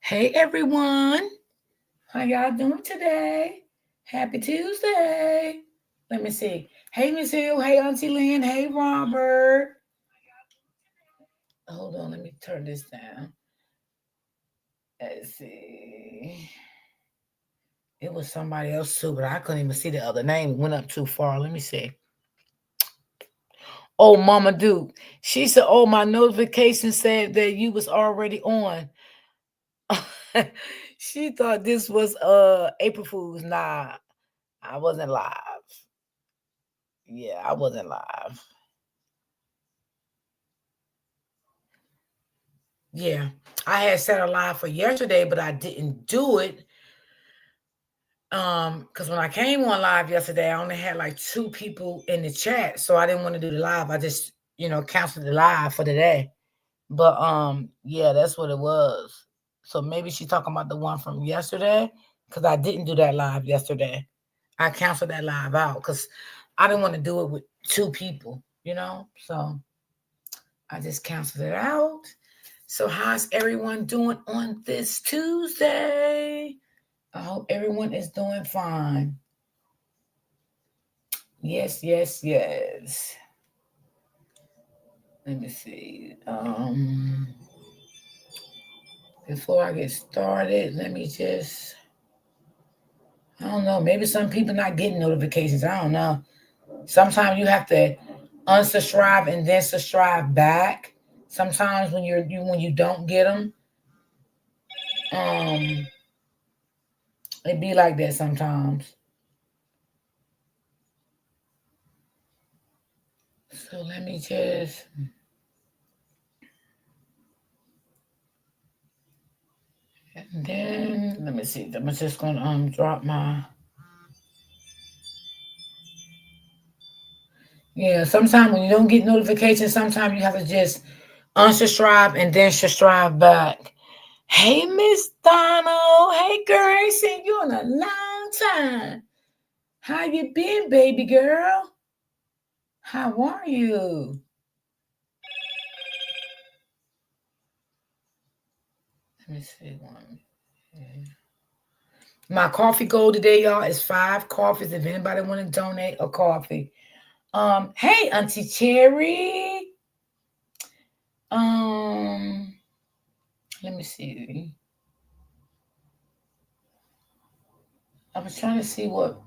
Hey everyone, how y'all doing today? Happy Tuesday. Let me see. Hey Miss Hill, hey Auntie Lynn, hey Robert. Hold on, let me turn this down. Let's see. It was somebody else too, but I couldn't even see the other name. It went up too far. Let me see. Oh, Mama Duke. She said, "Oh, my notification said that you was already on." She thought this was April Fool's. Nah, I wasn't live. Yeah, I wasn't live. Yeah, I had set a live for yesterday, but I didn't do it. Because when I came on live yesterday, I only had like two people in the chat, so I didn't want to do the live. I just, canceled the live for today. But yeah, that's what it was. So maybe she's talking about the one from yesterday, because I didn't do that live yesterday. I canceled that live out because I didn't want to do it with two people. So I just canceled it out. So, how's everyone doing on this Tuesday? I hope everyone is doing fine. Yes, yes, yes. Let me see. Before I get started, let me just, I don't know, maybe some people not getting notifications. I don't know. Sometimes you have to unsubscribe and then subscribe back. Sometimes when you don't get them, um, it be like that sometimes. So let me just and then let me see. I'm just gonna drop my yeah. Sometimes when you don't get notifications, sometimes you have to just unsubscribe and then subscribe back. Hey Miss Donald. Hey girl, I ain't seen you in a long time. How you been, baby girl? How are you? Let me see one. My coffee goal today, y'all, is 5 coffees. If anybody want to donate a coffee. Hey, Auntie Cherry. Um, let me see. I was trying to see what.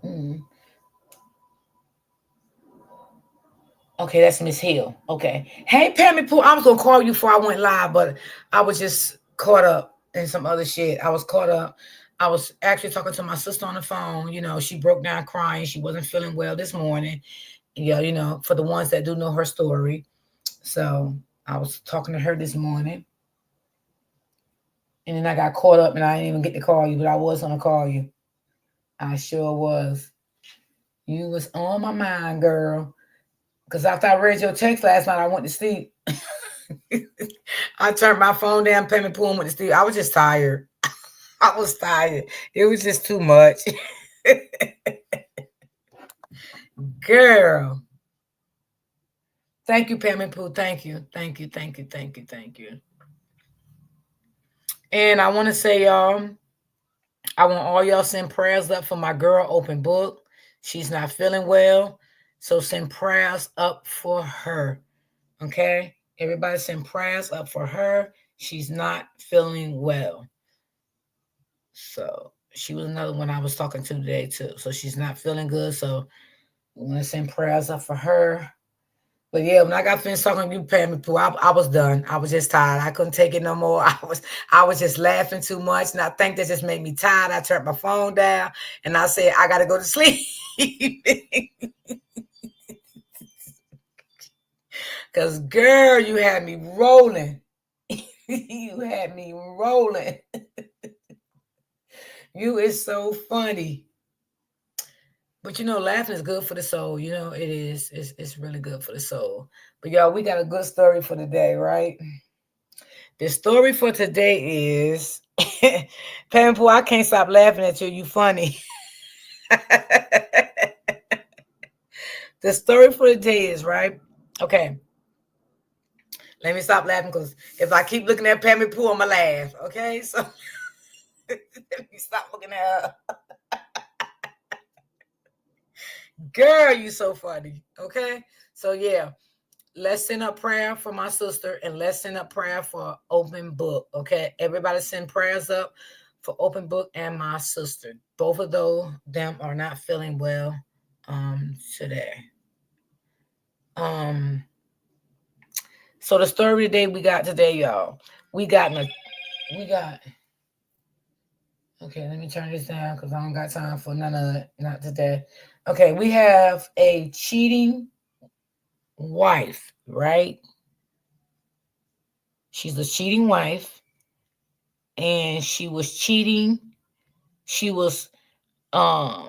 Okay, that's Miss Hill. Okay. Hey, Pammy Pooh. I was gonna call you before I went live, but I was just caught up in some other shit. I was caught up. I was actually talking to my sister on the phone. She broke down crying. She wasn't feeling well this morning. Yeah, for the ones that do know her story. So I was talking to her this morning, and then I got caught up, and I didn't even get to call you, but I was gonna call you. I sure was. You was on my mind, girl. Because after I read your text last night, I went to sleep. I turned my phone down, Pammy Pool, and went to sleep. I was just tired. I was tired. It was just too much. Girl. Thank you, Pammy Pooh. Thank you. Thank you. Thank you. Thank you. Thank you. And I want to say, y'all, I want all y'all send prayers up for my girl, Open Book. She's not feeling well. So send prayers up for her. Okay? Everybody send prayers up for her. She's not feeling well. So she was another one I was talking to today too. So she's not feeling good. So we want to send prayers up for her. But yeah, when I got finished talking to you, Pammy Pooh, I was done. I was just tired. I couldn't take it no more. I was just laughing too much. And I think that just made me tired. I turned my phone down and I said, I gotta go to sleep. Cause girl, you had me rolling. You had me rolling. You is so funny. But laughing is good for the soul. It is. It's really good for the soul. But y'all, we got a good story for today, right? The story for today is Pam Poo, I can't stop laughing at you. You funny. The story for today is right. Okay. Let me stop laughing because if I keep looking at Pammy Poo, I'ma laugh. Okay. So Let me stop looking at her. Girl, you so funny. Okay. So yeah, let's send up prayer for my sister and let's send up prayer for open book. Okay. Everybody send prayers up for open book and my sister. Both of them are not feeling well today. Um so the story today we got today, y'all. We got we got Okay, let me turn this down because I don't got time for none of it. Not today. Okay, we have a cheating wife, right? She's a cheating wife, and she was cheating. She was um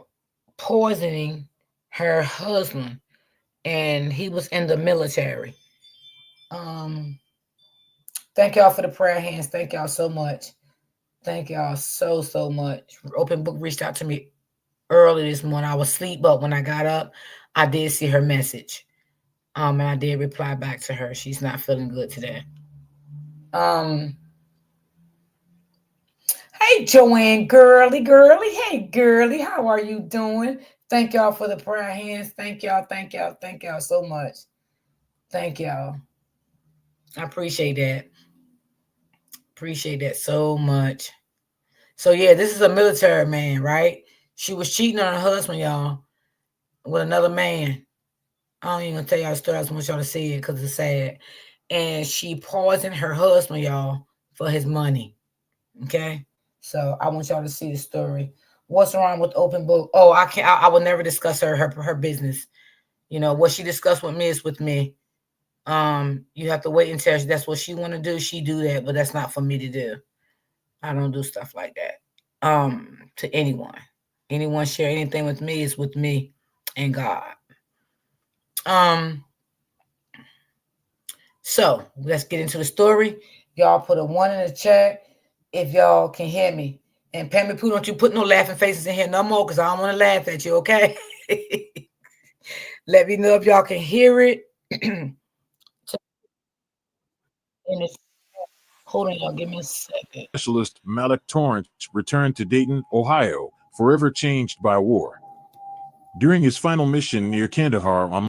poisoning her husband, and he was in the military. Um, thank y'all for the prayer hands. Thank y'all so much. Thank y'all so much. Open Book reached out to me early this morning. I was asleep, but when I got up, I did see her message. And I did reply back to her. She's not feeling good today. Hey Joanne, girly. Hey girly, how are you doing? Thank y'all for the prayer hands. Thank y'all so much. Thank y'all. I appreciate that. Appreciate that so much. So yeah, this is a military man, right? She was cheating on her husband, y'all, with another man. I don't even gonna tell y'all the story. I just want y'all to see it because it's sad. And she poisoned her husband, y'all, for his money. Okay. So I want y'all to see the story. What's wrong with open book? Oh, I can't. I will never discuss her business. You know what she discussed with me is with me. You have to wait until that's what she want to do. She do that, but that's not for me to do. I don't do stuff like that. To anyone. Anyone share anything with me is with me and God. So let's get into the story. Y'all put a 1 in the chat if y'all can hear me. And Pammy Pooh, don't you put no laughing faces in here no more because I don't want to laugh at you, okay? Let me know if y'all can hear it. Hold on, y'all. Give me a second. Specialist Malik Torrance returned to Dayton, Ohio, forever changed by war. During his final mission near Kandahar on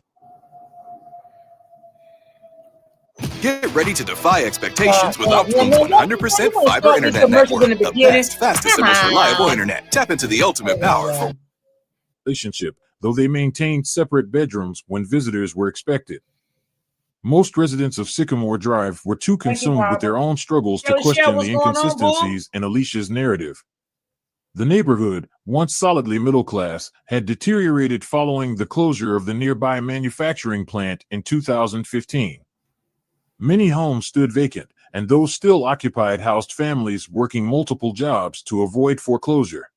Get ready to defy expectations with Optimum's 100% fiber internet network. The best, fastest, and most reliable internet. Tap into the ultimate power for relationship, though they maintained separate bedrooms when visitors were expected. Most residents of Sycamore Drive were too consumed with their own struggles to question the inconsistencies in Alicia's narrative. The neighborhood, once solidly middle class, had deteriorated following the closure of the nearby manufacturing plant in 2015. Many homes stood vacant, and those still occupied housed families working multiple jobs to avoid foreclosure.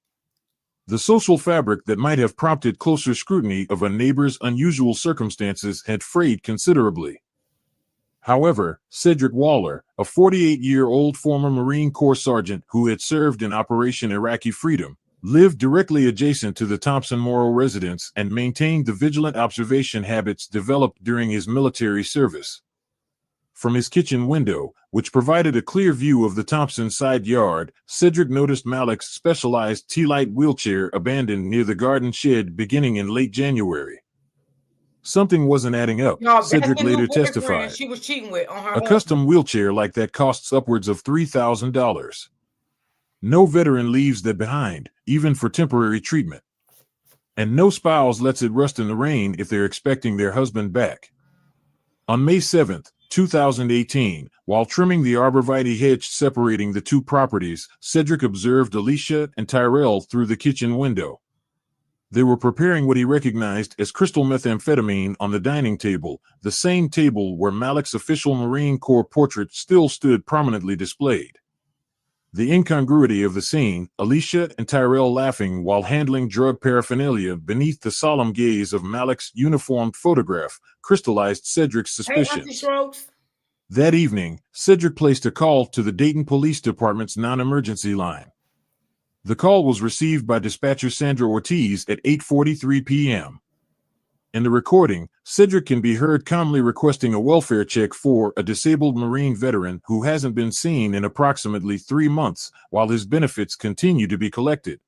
The social fabric that might have prompted closer scrutiny of a neighbor's unusual circumstances had frayed considerably. However, Cedric Waller, a 48-year-old former Marine Corps sergeant who had served in Operation Iraqi Freedom, lived directly adjacent to the Thompson-Morrow residence and maintained the vigilant observation habits developed during his military service. From his kitchen window, which provided a clear view of the Thompson side yard, Cedric noticed Malik's specialized T-Light wheelchair abandoned near the garden shed beginning in late January. Something wasn't adding up, Cedric later testified. She was cheating with on her A custom wheelchair like that costs upwards of $3,000. No veteran leaves that behind, even for temporary treatment. And no spouse lets it rust in the rain if they're expecting their husband back. On May 7, 2018, while trimming the arborvitae hedge separating the two properties, Cedric observed Alicia and Tyrell through the kitchen window. They were preparing what he recognized as crystal methamphetamine on the dining table, the same table where Malik's official Marine Corps portrait still stood prominently displayed. The incongruity of the scene, Alicia and Tyrell laughing while handling drug paraphernalia beneath the solemn gaze of Malik's uniformed photograph, crystallized Cedric's suspicions. Hey, that evening, Cedric placed a call to the Dayton Police Department's non-emergency line. The call was received by dispatcher Sandra Ortiz at 8:43 p.m. In the recording, Cedric can be heard calmly requesting a welfare check for a disabled Marine veteran who hasn't been seen in approximately 3 months, while his benefits continue to be collected.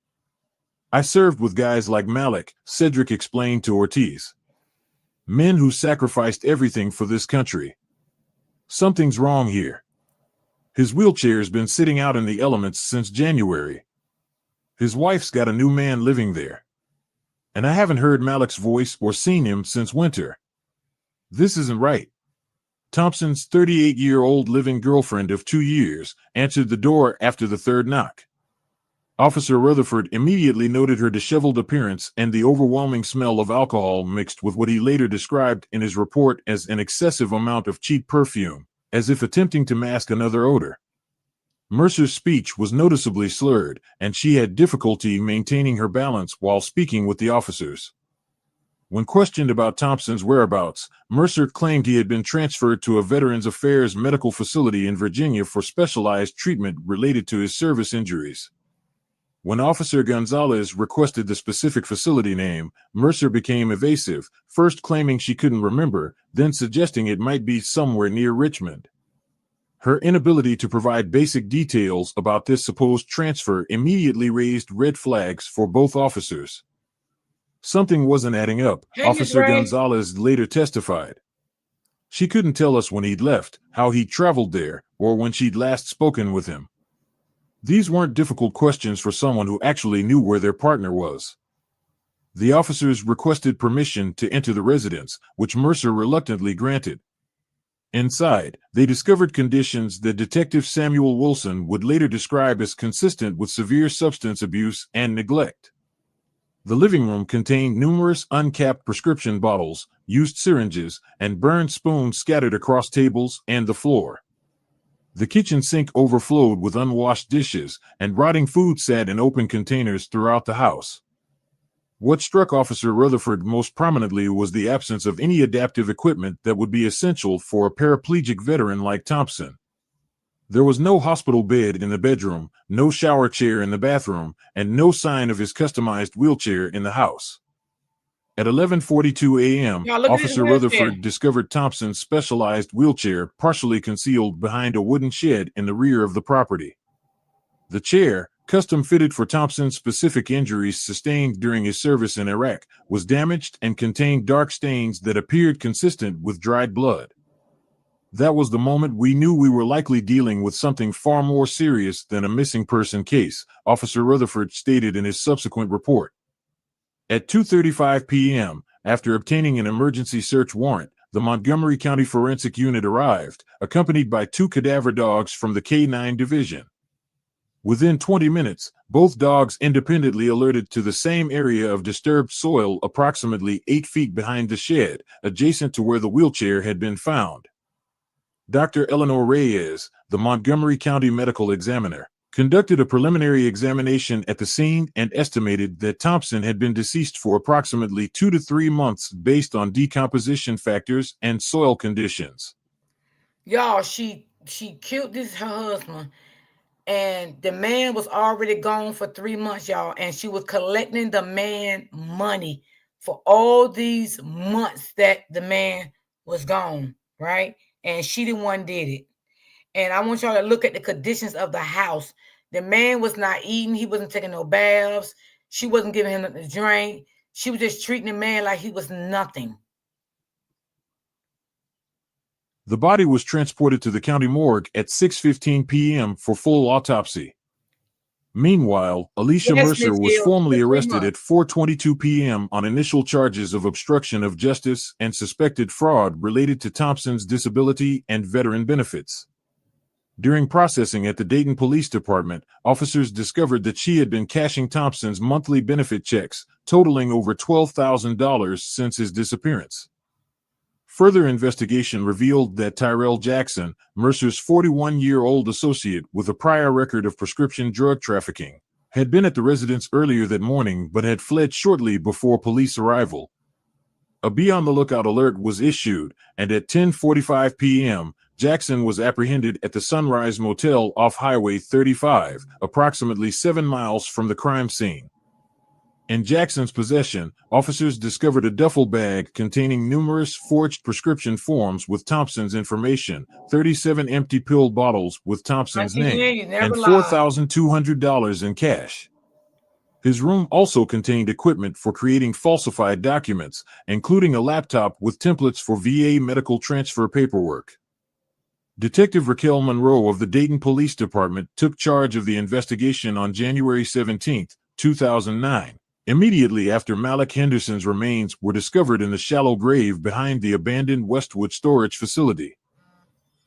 I served with guys like Malik, Cedric explained to Ortiz. Men who sacrificed everything for this country. Something's wrong here. His wheelchair's been sitting out in the elements since January. His wife's got a new man living there. And I haven't heard Malik's voice or seen him since winter. This isn't right. Thompson's 38-year-old living girlfriend of 2 years answered the door after the third knock. Officer Rutherford immediately noted her disheveled appearance and the overwhelming smell of alcohol mixed with what he later described in his report as an excessive amount of cheap perfume, as if attempting to mask another odor. Mercer's speech was noticeably slurred, and she had difficulty maintaining her balance while speaking with the officers. When questioned about Thompson's whereabouts, Mercer claimed he had been transferred to a Veterans Affairs medical facility in Virginia for specialized treatment related to his service injuries. When Officer Gonzalez requested the specific facility name, Mercer became evasive, first claiming she couldn't remember, then suggesting it might be somewhere near Richmond. Her inability to provide basic details about this supposed transfer immediately raised red flags for both officers. Something wasn't adding up, Officer Gonzalez later testified. She couldn't tell us when he'd left, how he'd traveled there, or when she'd last spoken with him. These weren't difficult questions for someone who actually knew where their partner was. The officers requested permission to enter the residence, which Mercer reluctantly granted. Inside, they discovered conditions that Detective Samuel Wilson would later describe as consistent with severe substance abuse and neglect. The living room contained numerous uncapped prescription bottles, used syringes, and burned spoons scattered across tables and the floor. The kitchen sink overflowed with unwashed dishes, and rotting food sat in open containers throughout the house. What struck Officer Rutherford most prominently was the absence of any adaptive equipment that would be essential for a paraplegic veteran like Thompson. There was no hospital bed in the bedroom, no shower chair in the bathroom, and no sign of his customized wheelchair in the house. At 11:42 a.m., Officer Rutherford discovered Thompson's specialized wheelchair partially concealed behind a wooden shed in the rear of the property. The chair, custom fitted for Thompson's specific injuries sustained during his service in Iraq, was damaged and contained dark stains that appeared consistent with dried blood. That was the moment we knew we were likely dealing with something far more serious than a missing person case, Officer Rutherford stated in his subsequent report. At 2:35 p.m., after obtaining an emergency search warrant, the Montgomery County Forensic Unit arrived, accompanied by 2 cadaver dogs from the K-9 Division. Within 20 minutes, both dogs independently alerted to the same area of disturbed soil approximately 8 feet behind the shed, adjacent to where the wheelchair had been found. Dr. Eleanor Reyes, the Montgomery County Medical Examiner, conducted a preliminary examination at the scene and estimated that Thompson had been deceased for approximately 2 to 3 months based on decomposition factors and soil conditions. Y'all, she killed her husband. And the man was already gone for 3 months, y'all. And she was collecting the man money for all these months that the man was gone, right? And she the one did it. And I want y'all to look at the conditions of the house. The man was not eating. He wasn't taking no baths. She wasn't giving him nothing to drink. She was just treating the man like he was nothing. The body was transported to the county morgue at 6:15 p.m. for full autopsy. Meanwhile, Alicia Mercer was formally arrested at 4:22 p.m. on initial charges of obstruction of justice and suspected fraud related to Thompson's disability and veteran benefits. During processing at the Dayton Police Department, officers discovered that she had been cashing Thompson's monthly benefit checks, totaling over $12,000 since his disappearance. Further investigation revealed that Tyrell Jackson, Mercer's 41-year-old associate with a prior record of prescription drug trafficking, had been at the residence earlier that morning but had fled shortly before police arrival. A be-on-the-lookout alert was issued, and at 10:45 p.m., Jackson was apprehended at the Sunrise Motel off Highway 35, approximately 7 miles from the crime scene. In Jackson's possession, officers discovered a duffel bag containing numerous forged prescription forms with Thompson's information, 37 empty pill bottles with Thompson's name, and $4,200 in cash. His room also contained equipment for creating falsified documents, including a laptop with templates for VA medical transfer paperwork. Detective Raquel Monroe of the Dayton Police Department took charge of the investigation on January 17, 2009. Immediately after Malik Henderson's remains were discovered in the shallow grave behind the abandoned Westwood storage facility.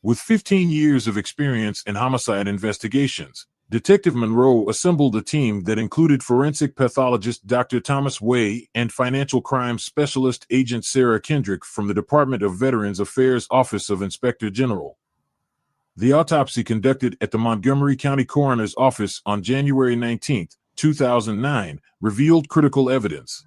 With 15 years of experience in homicide investigations, Detective Monroe assembled a team that included forensic pathologist Dr. Thomas Way and financial crimes specialist Agent Sarah Kendrick from the Department of Veterans Affairs Office of Inspector General. The autopsy conducted at the Montgomery County Coroner's Office on January 19, 2009, revealed critical evidence.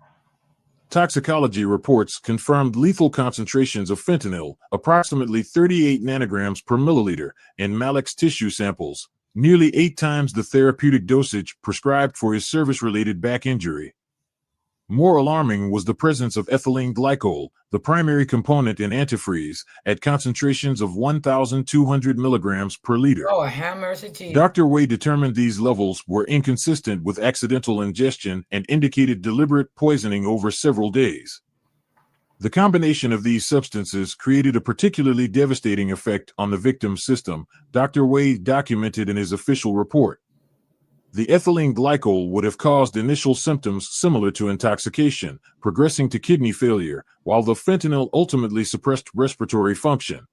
Toxicology reports confirmed lethal concentrations of fentanyl, approximately 38 nanograms per milliliter, in Malik's tissue samples, nearly 8 times the therapeutic dosage prescribed for his service-related back injury. More alarming was the presence of ethylene glycol, the primary component in antifreeze, at concentrations of 1,200 milligrams per liter. Oh, have mercy, Jesus. Dr. Way determined these levels were inconsistent with accidental ingestion and indicated deliberate poisoning over several days. The combination of these substances created a particularly devastating effect on the victim's system, Dr. Way documented in his official report. The ethylene glycol would have caused initial symptoms similar to intoxication, progressing to kidney failure, while the fentanyl ultimately suppressed respiratory function.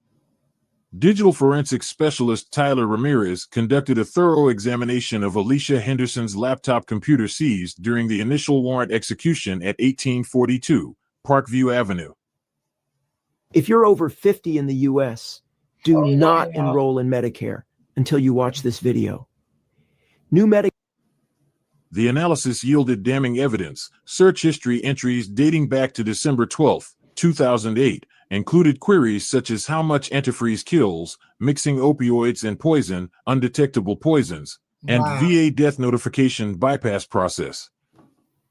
Digital forensics specialist Tyler Ramirez conducted a thorough examination of Alicia Henderson's laptop computer seized during the initial warrant execution at 1842 Parkview Avenue. If you're over 50 in the U.S., do not enroll in Medicare until you watch this video. The analysis yielded damning evidence. Search history entries dating back to December 12, 2008, included queries such as how much antifreeze kills, mixing opioids and poison, undetectable poisons, and VA death notification bypass process.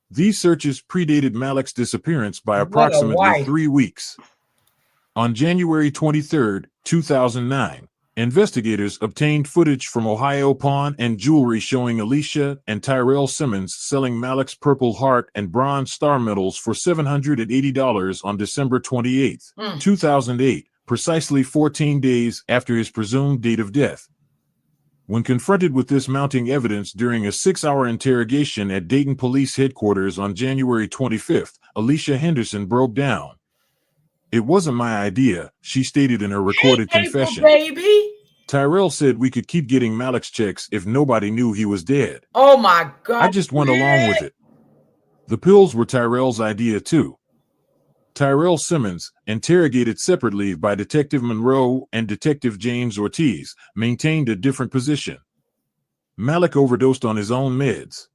These searches predated Malik's disappearance by approximately 3 weeks. On January 23, 2009, investigators obtained footage from Ohio Pawn and Jewelry showing Alicia and Tyrell Simmons selling Malik's Purple Heart and Bronze Star medals for $780 on December 28, 2008, precisely 14 days after his presumed date of death. When confronted with this mounting evidence during a 6-hour interrogation at Dayton Police Headquarters on January 25th, Alicia Henderson broke down. "It wasn't my idea," she stated in her recorded confession. Baby. Tyrell said we could keep getting Malik's checks if nobody knew he was dead. Oh my God. I just went along with it. The pills were Tyrell's idea too. Tyrell Simmons, interrogated separately by Detective Monroe and Detective James Ortiz, maintained a different position. Malik overdosed on his own meds.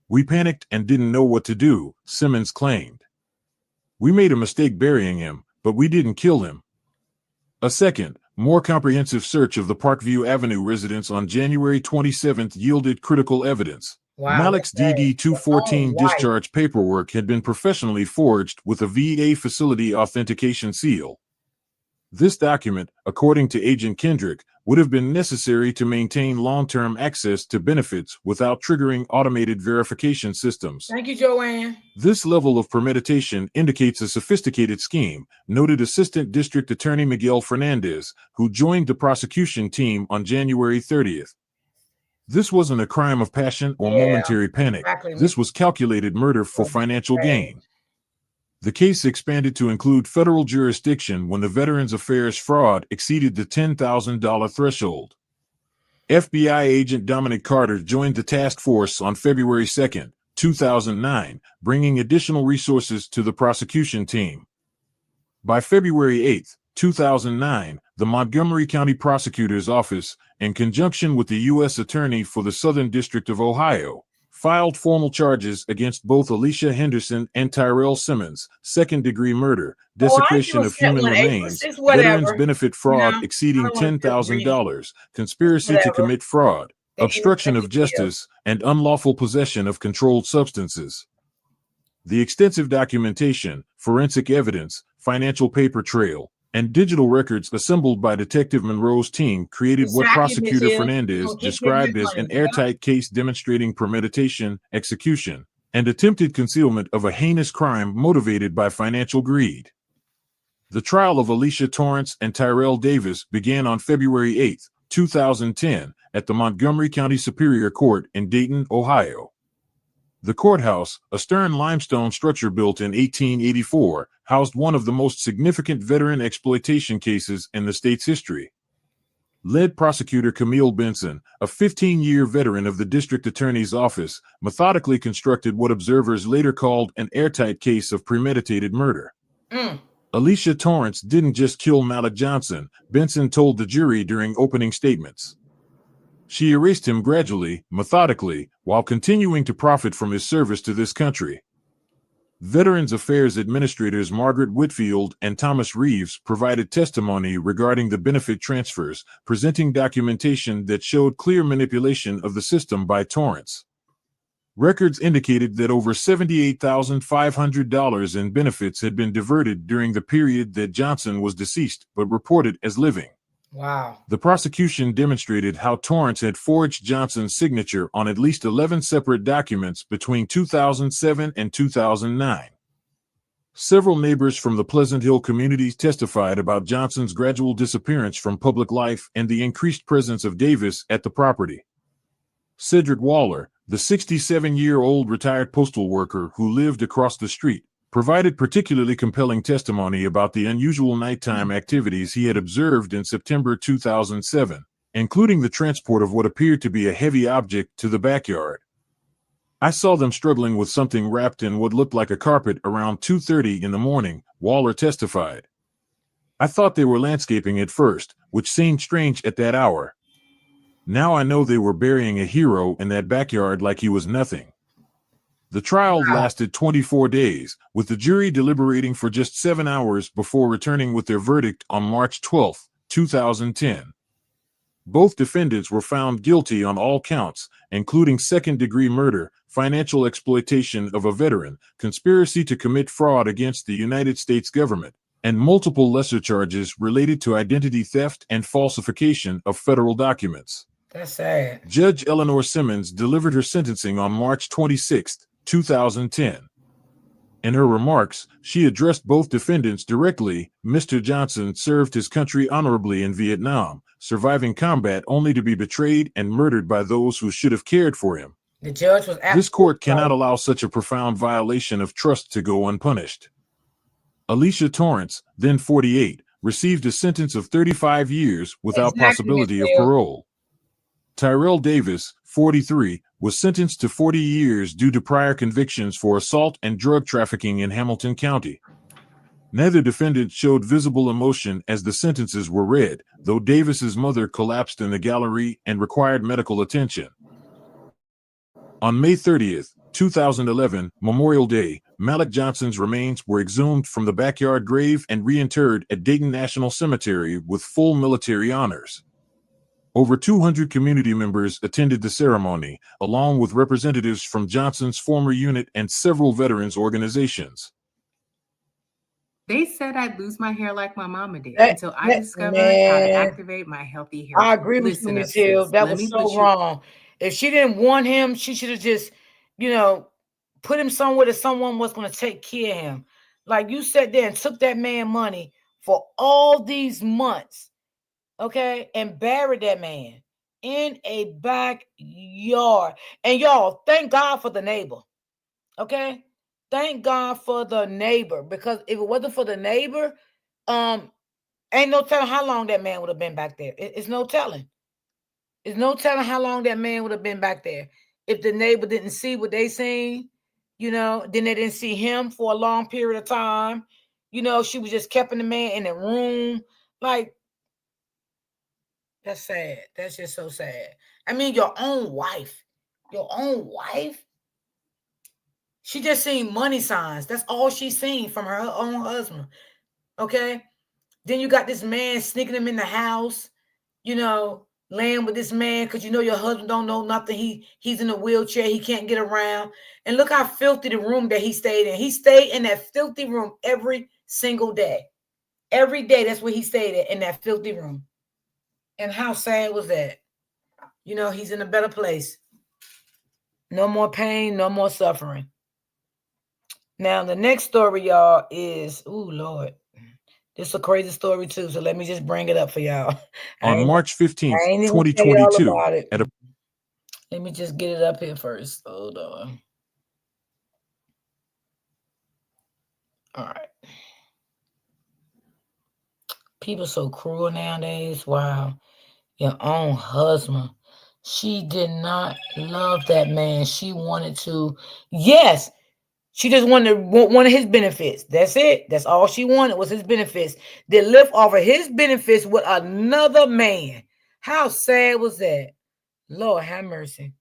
"We panicked and didn't know what to do," Simmons claimed. "We made a mistake burying him, but we didn't kill him." A second, more comprehensive search of the Parkview Avenue residence on January 27th yielded critical evidence. Malik's DD-214 discharge paperwork had been professionally forged with a VA facility authentication seal. This document, according to Agent Kendrick, would have been necessary to maintain long-term access to benefits without triggering automated verification systems. Thank you, Joanne. This level of premeditation indicates a sophisticated scheme, noted Assistant District Attorney Miguel Fernandez, who joined the prosecution team on January 30th. This wasn't a crime of passion or momentary panic. Exactly. This was calculated murder for financial gain. The case expanded to include federal jurisdiction when the Veterans Affairs fraud exceeded the $10,000 threshold. FBI agent Dominic Carter joined the task force on February 2, 2009, bringing additional resources to the prosecution team. By February 8, 2009, the Montgomery County Prosecutor's Office, in conjunction with the U.S. Attorney for the Southern District of Ohio, filed formal charges against both Alicia Henderson and Tyrell Simmons, second-degree murder, desecration of human remains, veterans benefit fraud exceeding $10,000, conspiracy to commit fraud, obstruction of justice, and unlawful possession of controlled substances. The extensive documentation, forensic evidence, financial paper trail, and digital records assembled by Detective Monroe's team created what Prosecutor Fernandez described as an airtight case demonstrating premeditation, execution, and attempted concealment of a heinous crime motivated by financial greed. The trial of Alicia Torrance and Tyrell Davis began on February 8, 2010, at the Montgomery County Superior Court in Dayton, Ohio. The courthouse, a stern limestone structure built in 1884, housed one of the most significant veteran exploitation cases in the state's history. Lead prosecutor Camille Benson, a 15-year veteran of the district attorney's office, methodically constructed what observers later called an airtight case of premeditated murder. Alicia Torrance didn't just kill Malik Johnson, Benson told the jury during opening statements. She erased him gradually, methodically, while continuing to profit from his service to this country. Veterans Affairs Administrators Margaret Whitfield and Thomas Reeves provided testimony regarding the benefit transfers, presenting documentation that showed clear manipulation of the system by Torrance. Records indicated that over $78,500 in benefits had been diverted during the period that Johnson was deceased but reported as living. Wow. The prosecution demonstrated how Torrance had forged Johnson's signature on at least 11 separate documents between 2007 and 2009. Several neighbors from the Pleasant Hill communities testified about Johnson's gradual disappearance from public life and the increased presence of Davis at the property. Cedric Waller, the 67-year-old retired postal worker who lived across the street, provided particularly compelling testimony about the unusual nighttime activities he had observed in September 2007, including the transport of what appeared to be a heavy object to the backyard. I saw them struggling with something wrapped in what looked like a carpet around 2:30 in the morning, Waller testified. I thought they were landscaping at first, which seemed strange at that hour. Now I know they were burying a hero in that backyard like he was nothing. The trial lasted 24 days, with the jury deliberating for just 7 hours before returning with their verdict on March 12, 2010. Both defendants were found guilty on all counts, including second-degree murder, financial exploitation of a veteran, conspiracy to commit fraud against the United States government, and multiple lesser charges related to identity theft and falsification of federal documents. That's sad. Judge Eleanor Simmons delivered her sentencing on March 26, 2010. In her remarks, she addressed both defendants directly. Mr. Johnson served his country honorably in Vietnam, surviving combat only to be betrayed and murdered by those who should have cared for him. The judge was This court cannot allow such a profound violation of trust to go unpunished. Alicia Torrance, then 48, received a sentence of 35 years without possibility of parole. Tyrell Davis, 43, was sentenced to 40 years due to prior convictions for assault and drug trafficking in Hamilton County. Neither defendant showed visible emotion as the sentences were read, though Davis's mother collapsed in the gallery and required medical attention. On May 30, 2011, Memorial Day, Malik Johnson's remains were exhumed from the backyard grave and reinterred at Dayton National Cemetery with full military honors. Over 200 community members attended the ceremony, along with representatives from Johnson's former unit and several veterans organizations. They said I'd lose my hair like my mama did until I discovered how to activate my healthy hair. I agree with you, Ms. Hill. That was so wrong. If she didn't want him, she should have just, put him somewhere that someone was going to take care of him. Like you sat there and took that man money for all these months. Okay, and buried that man in a backyard. And y'all, thank God for the neighbor. Okay, thank God for the neighbor, because if it wasn't for the neighbor, ain't no telling how long that man would have been back there. It's no telling. It's no telling how long that man would have been back there if the neighbor didn't see what they seen. Then they didn't see him for a long period of time. She was just keeping the man in the room, like. That's sad. That's just so sad. I mean, your own wife. She just seen money signs. That's all she's seen from her own husband. Okay? Then you got this man sneaking him in the house, laying with this man because you know your husband don't know nothing. He's in a wheelchair. He can't get around. And look how filthy the room that he stayed in. He stayed in that filthy room every single day. Every day, that's where he stayed in that filthy room. And how sad was that? You know, he's in a better place. No more pain, no more suffering. Now, the next story, y'all, is, ooh, Lord. This is a crazy story, too, so let me just bring it up for y'all. On March 15th, 2022, let me just get it up here first. Hold on. All right. People so cruel nowadays. Wow. Your own husband. She did not love that man. She wanted to, yes, she just wanted one of his benefits. That's it. That's all she wanted was his benefits. They live off of his benefits with another man. How sad was that? Lord have mercy.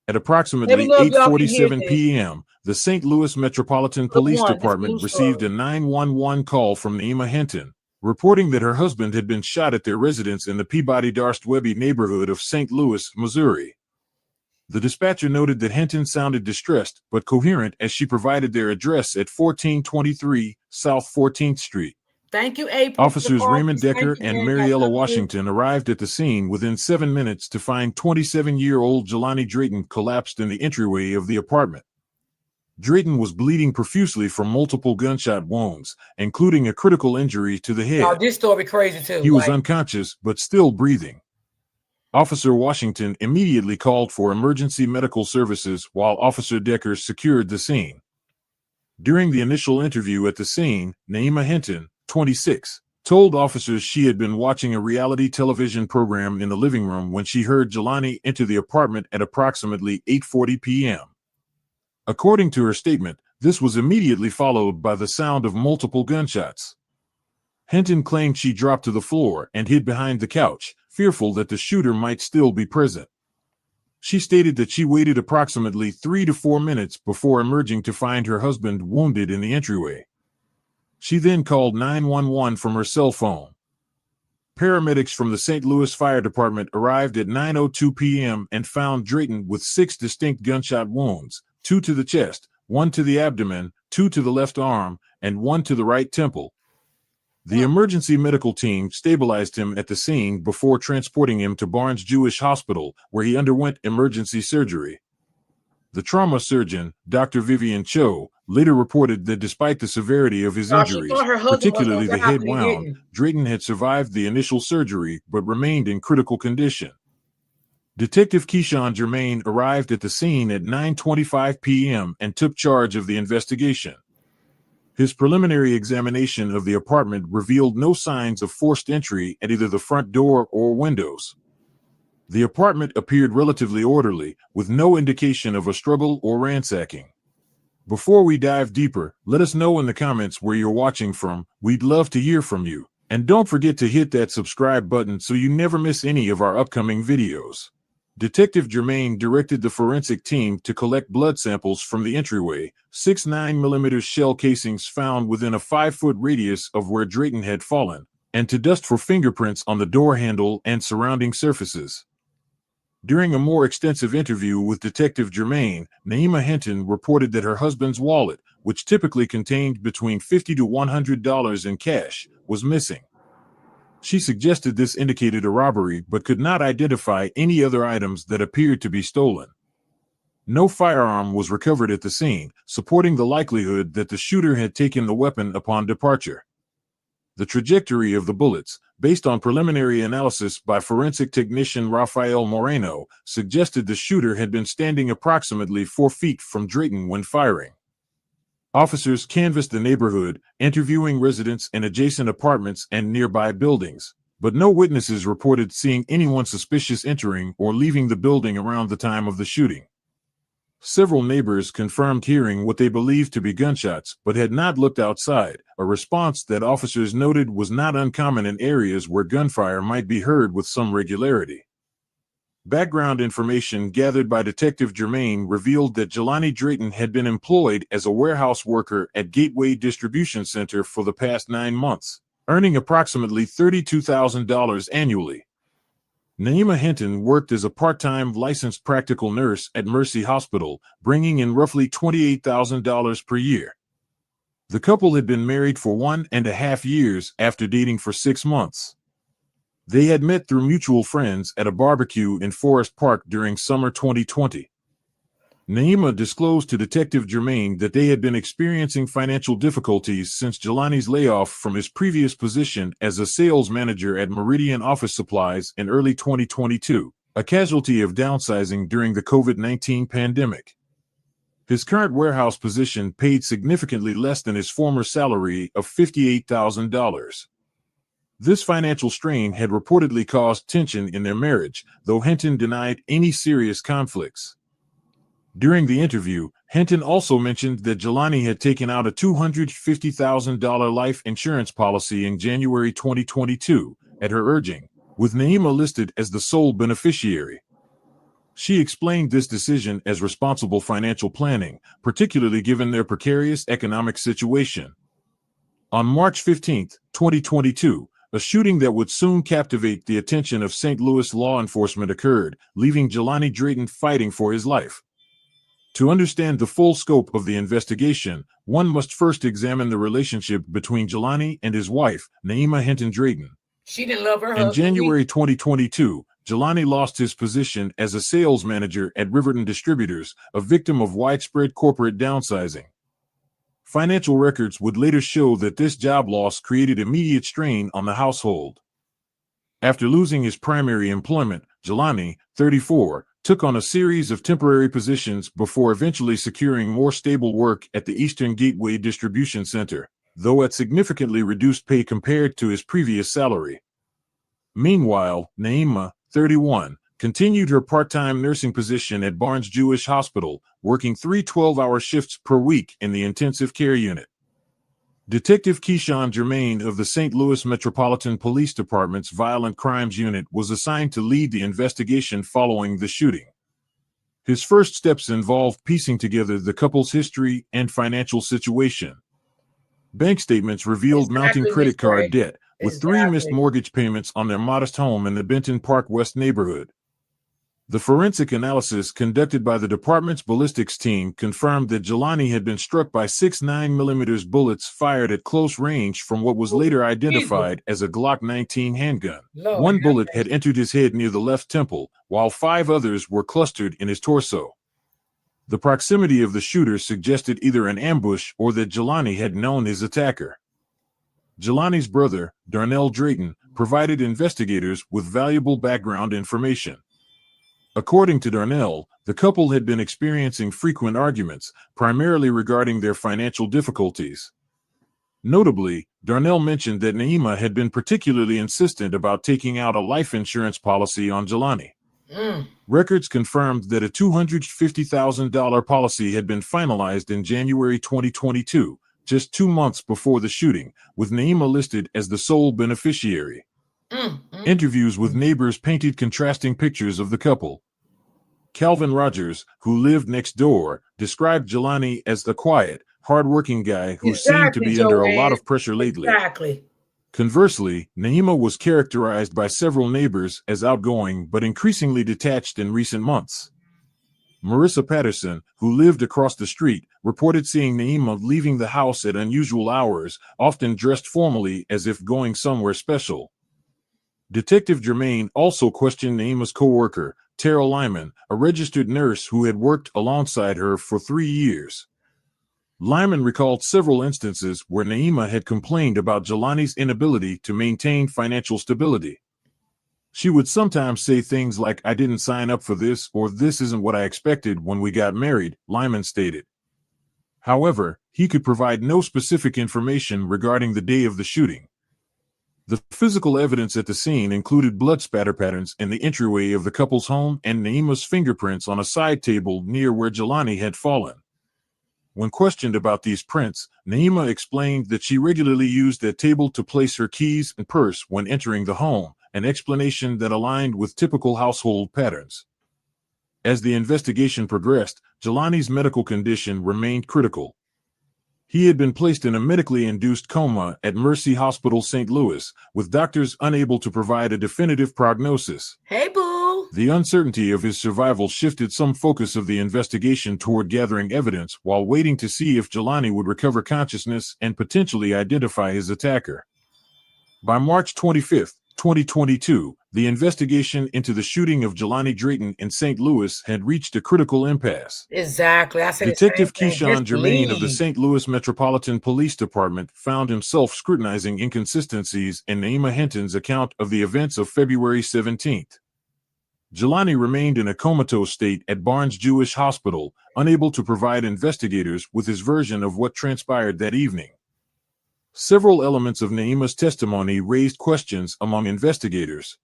At approximately 8:47 p.m., the St. Louis Metropolitan Police Department received a 911 call from Naima Hinton, reporting that her husband had been shot at their residence in the Peabody-Darst-Webby neighborhood of St. Louis, Missouri. The dispatcher noted that Hinton sounded distressed but coherent as she provided their address at 1423 South 14th Street. Thank you, April. Officers Raymond Decker and Mariella Washington arrived at the scene within 7 minutes to find 27-year-old Jelani Drayton collapsed in the entryway of the apartment. Drayton was bleeding profusely from multiple gunshot wounds, including a critical injury to the head. Oh, this story crazy too. He was unconscious but still breathing. Officer Washington immediately called for emergency medical services while Officer Decker secured the scene. During the initial interview at the scene, Naima Hinton, 26, told officers she had been watching a reality television program in the living room when she heard Jelani enter the apartment at approximately 8:40 p.m. According to her statement, this was immediately followed by the sound of multiple gunshots. Hinton claimed she dropped to the floor and hid behind the couch, fearful that the shooter might still be present. She stated that she waited approximately 3 to 4 minutes before emerging to find her husband wounded in the entryway. She then called 911 from her cell phone. Paramedics from the St. Louis Fire Department arrived at 9:02 p.m. and found Drayton with 6 distinct gunshot wounds, 2 to the chest, 1 to the abdomen, 2 to the left arm, and 1 to the right temple. The emergency medical team stabilized him at the scene before transporting him to Barnes Jewish Hospital, where he underwent emergency surgery. The trauma surgeon, Dr. Vivian Cho, later reported that despite the severity of his injuries, particularly the head wound, Drayton had survived the initial surgery but remained in critical condition. Detective Keyshawn Germain arrived at the scene at 9:25 p.m. and took charge of the investigation. His preliminary examination of the apartment revealed no signs of forced entry at either the front door or windows. The apartment appeared relatively orderly, with no indication of a struggle or ransacking. Before we dive deeper, let us know in the comments where you're watching from. We'd love to hear from you. And don't forget to hit that subscribe button so you never miss any of our upcoming videos. Detective Germain directed the forensic team to collect blood samples from the entryway, 6 9mm shell casings found within a 5-foot radius of where Drayton had fallen, and to dust for fingerprints on the door handle and surrounding surfaces. During a more extensive interview with Detective Germain, Naima Hinton reported that her husband's wallet, which typically contained between $50 to $100 in cash, was missing. She suggested this indicated a robbery but could not identify any other items that appeared to be stolen. No firearm was recovered at the scene, supporting the likelihood that the shooter had taken the weapon upon departure. The trajectory of the bullets, based on preliminary analysis by forensic technician Rafael Moreno, suggested the shooter had been standing approximately 4 feet from Drayton when firing. Officers canvassed the neighborhood, interviewing residents in adjacent apartments and nearby buildings, but no witnesses reported seeing anyone suspicious entering or leaving the building around the time of the shooting. Several neighbors confirmed hearing what they believed to be gunshots, but had not looked outside, a response that officers noted was not uncommon in areas where gunfire might be heard with some regularity. Background information gathered by Detective Germain revealed that Jelani Drayton had been employed as a warehouse worker at Gateway Distribution Center for the past 9 months, earning approximately $32,000 annually. Naima Hinton worked as a part-time licensed practical nurse at Mercy Hospital, bringing in roughly $28,000 per year. The couple had been married for 1.5 years after dating for 6 months. They had met through mutual friends at a barbecue in Forest Park during summer 2020. Naima disclosed to Detective Germain that they had been experiencing financial difficulties since Jelani's layoff from his previous position as a sales manager at Meridian Office Supplies in early 2022, a casualty of downsizing during the COVID-19 pandemic. His current warehouse position paid significantly less than his former salary of $58,000. This financial strain had reportedly caused tension in their marriage, though Hinton denied any serious conflicts. During the interview, Hinton also mentioned that Jelani had taken out a $250,000 life insurance policy in January 2022, at her urging, with Naima listed as the sole beneficiary. She explained this decision as responsible financial planning, particularly given their precarious economic situation. On March 15, 2022, a shooting that would soon captivate the attention of St. Louis law enforcement occurred, leaving Jelani Drayton fighting for his life. To understand the full scope of the investigation, one must first examine the relationship between Jelani and his wife, Naima Hinton Drayton. She didn't love her In husband. January 2022, Jelani lost his position as a sales manager at Riverton Distributors, a victim of widespread corporate downsizing. Financial records would later show that this job loss created immediate strain on the household. After losing his primary employment, Jelani, 34, took on a series of temporary positions before eventually securing more stable work at the Eastern Gateway Distribution Center, though at significantly reduced pay compared to his previous salary. Meanwhile, Naima, 31, continued her part-time nursing position at Barnes Jewish Hospital, working 3 12-hour shifts per week in the intensive care unit. Detective Keyshawn Germain of the St. Louis Metropolitan Police Department's Violent Crimes Unit was assigned to lead the investigation following the shooting. His first steps involved piecing together the couple's history and financial situation. Bank statements revealed mounting credit card debt, with 3 missed mortgage payments on their modest home in the Benton Park West neighborhood. The forensic analysis conducted by the department's ballistics team confirmed that Jelani had been struck by 6 9mm bullets fired at close range from what was later identified as a Glock 19 handgun. One bullet had entered his head near the left temple, while 5 others were clustered in his torso. The proximity of the shooter suggested either an ambush or that Jelani had known his attacker. Jelani's brother, Darnell Drayton, provided investigators with valuable background information. According to Darnell, the couple had been experiencing frequent arguments, primarily regarding their financial difficulties. Notably, Darnell mentioned that Naima had been particularly insistent about taking out a life insurance policy on Jelani. Records confirmed that a $250,000 policy had been finalized in January 2022, just 2 months before the shooting, with Naima listed as the sole beneficiary. Interviews with neighbors painted contrasting pictures of the couple. Calvin Rogers, who lived next door, described Jelani as the quiet, hard-working guy who seemed to be under a lot of pressure lately. Conversely, Naima was characterized by several neighbors as outgoing but increasingly detached in recent months. Marissa Patterson, who lived across the street, reported seeing Naima leaving the house at unusual hours, often dressed formally as if going somewhere special. Detective Germain also questioned Naima's co-worker, Tara Lyman, a registered nurse who had worked alongside her for 3 years. Lyman recalled several instances where Naima had complained about Jelani's inability to maintain financial stability. She would sometimes say things like, "I didn't sign up for this," or "This isn't what I expected when we got married," Lyman stated. However, he could provide no specific information regarding the day of the shooting. The physical evidence at the scene included blood spatter patterns in the entryway of the couple's home and Naima's fingerprints on a side table near where Jelani had fallen. When questioned about these prints, Naima explained that she regularly used that table to place her keys and purse when entering the home, an explanation that aligned with typical household patterns. As the investigation progressed, Jelani's medical condition remained critical. He had been placed in a medically induced coma at Mercy Hospital, St. Louis, with doctors unable to provide a definitive prognosis. Hey, boo. The uncertainty of his survival shifted some focus of the investigation toward gathering evidence while waiting to see if Jelani would recover consciousness and potentially identify his attacker. By March 25, 2022, the investigation into the shooting of Jelani Drayton in St. Louis had reached a critical impasse. Exactly. I said Detective the same thing. Keyshawn Germain of the St. Louis Metropolitan Police Department found himself scrutinizing inconsistencies in Naima Hinton's account of the events of February 17th. Jelani remained in a comatose state at Barnes Jewish Hospital, unable to provide investigators with his version of what transpired that evening. Several elements of Naima's testimony raised questions among investigators.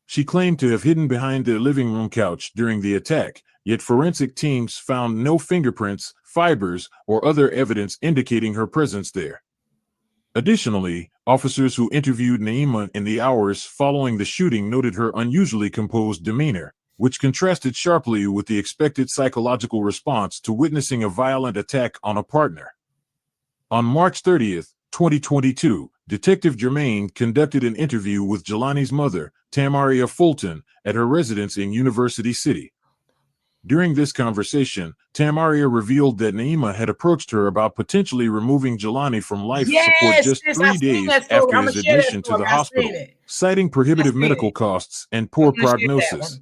She claimed to have hidden behind the living room couch during the attack, yet forensic teams found no fingerprints, fibers, or other evidence indicating her presence there. Additionally, officers who interviewed Naima in the hours following the shooting noted her unusually composed demeanor, which contrasted sharply with the expected psychological response to witnessing a violent attack on a partner. On March 30, 2022, Detective Germain conducted an interview with Jelani's mother, Tamaria Fulton, at her residence in University City. During this conversation, Tamaria revealed that Naima had approached her about potentially removing Jelani from life support just 3 days after his admission to the hospital, citing prohibitive medical costs and poor prognosis.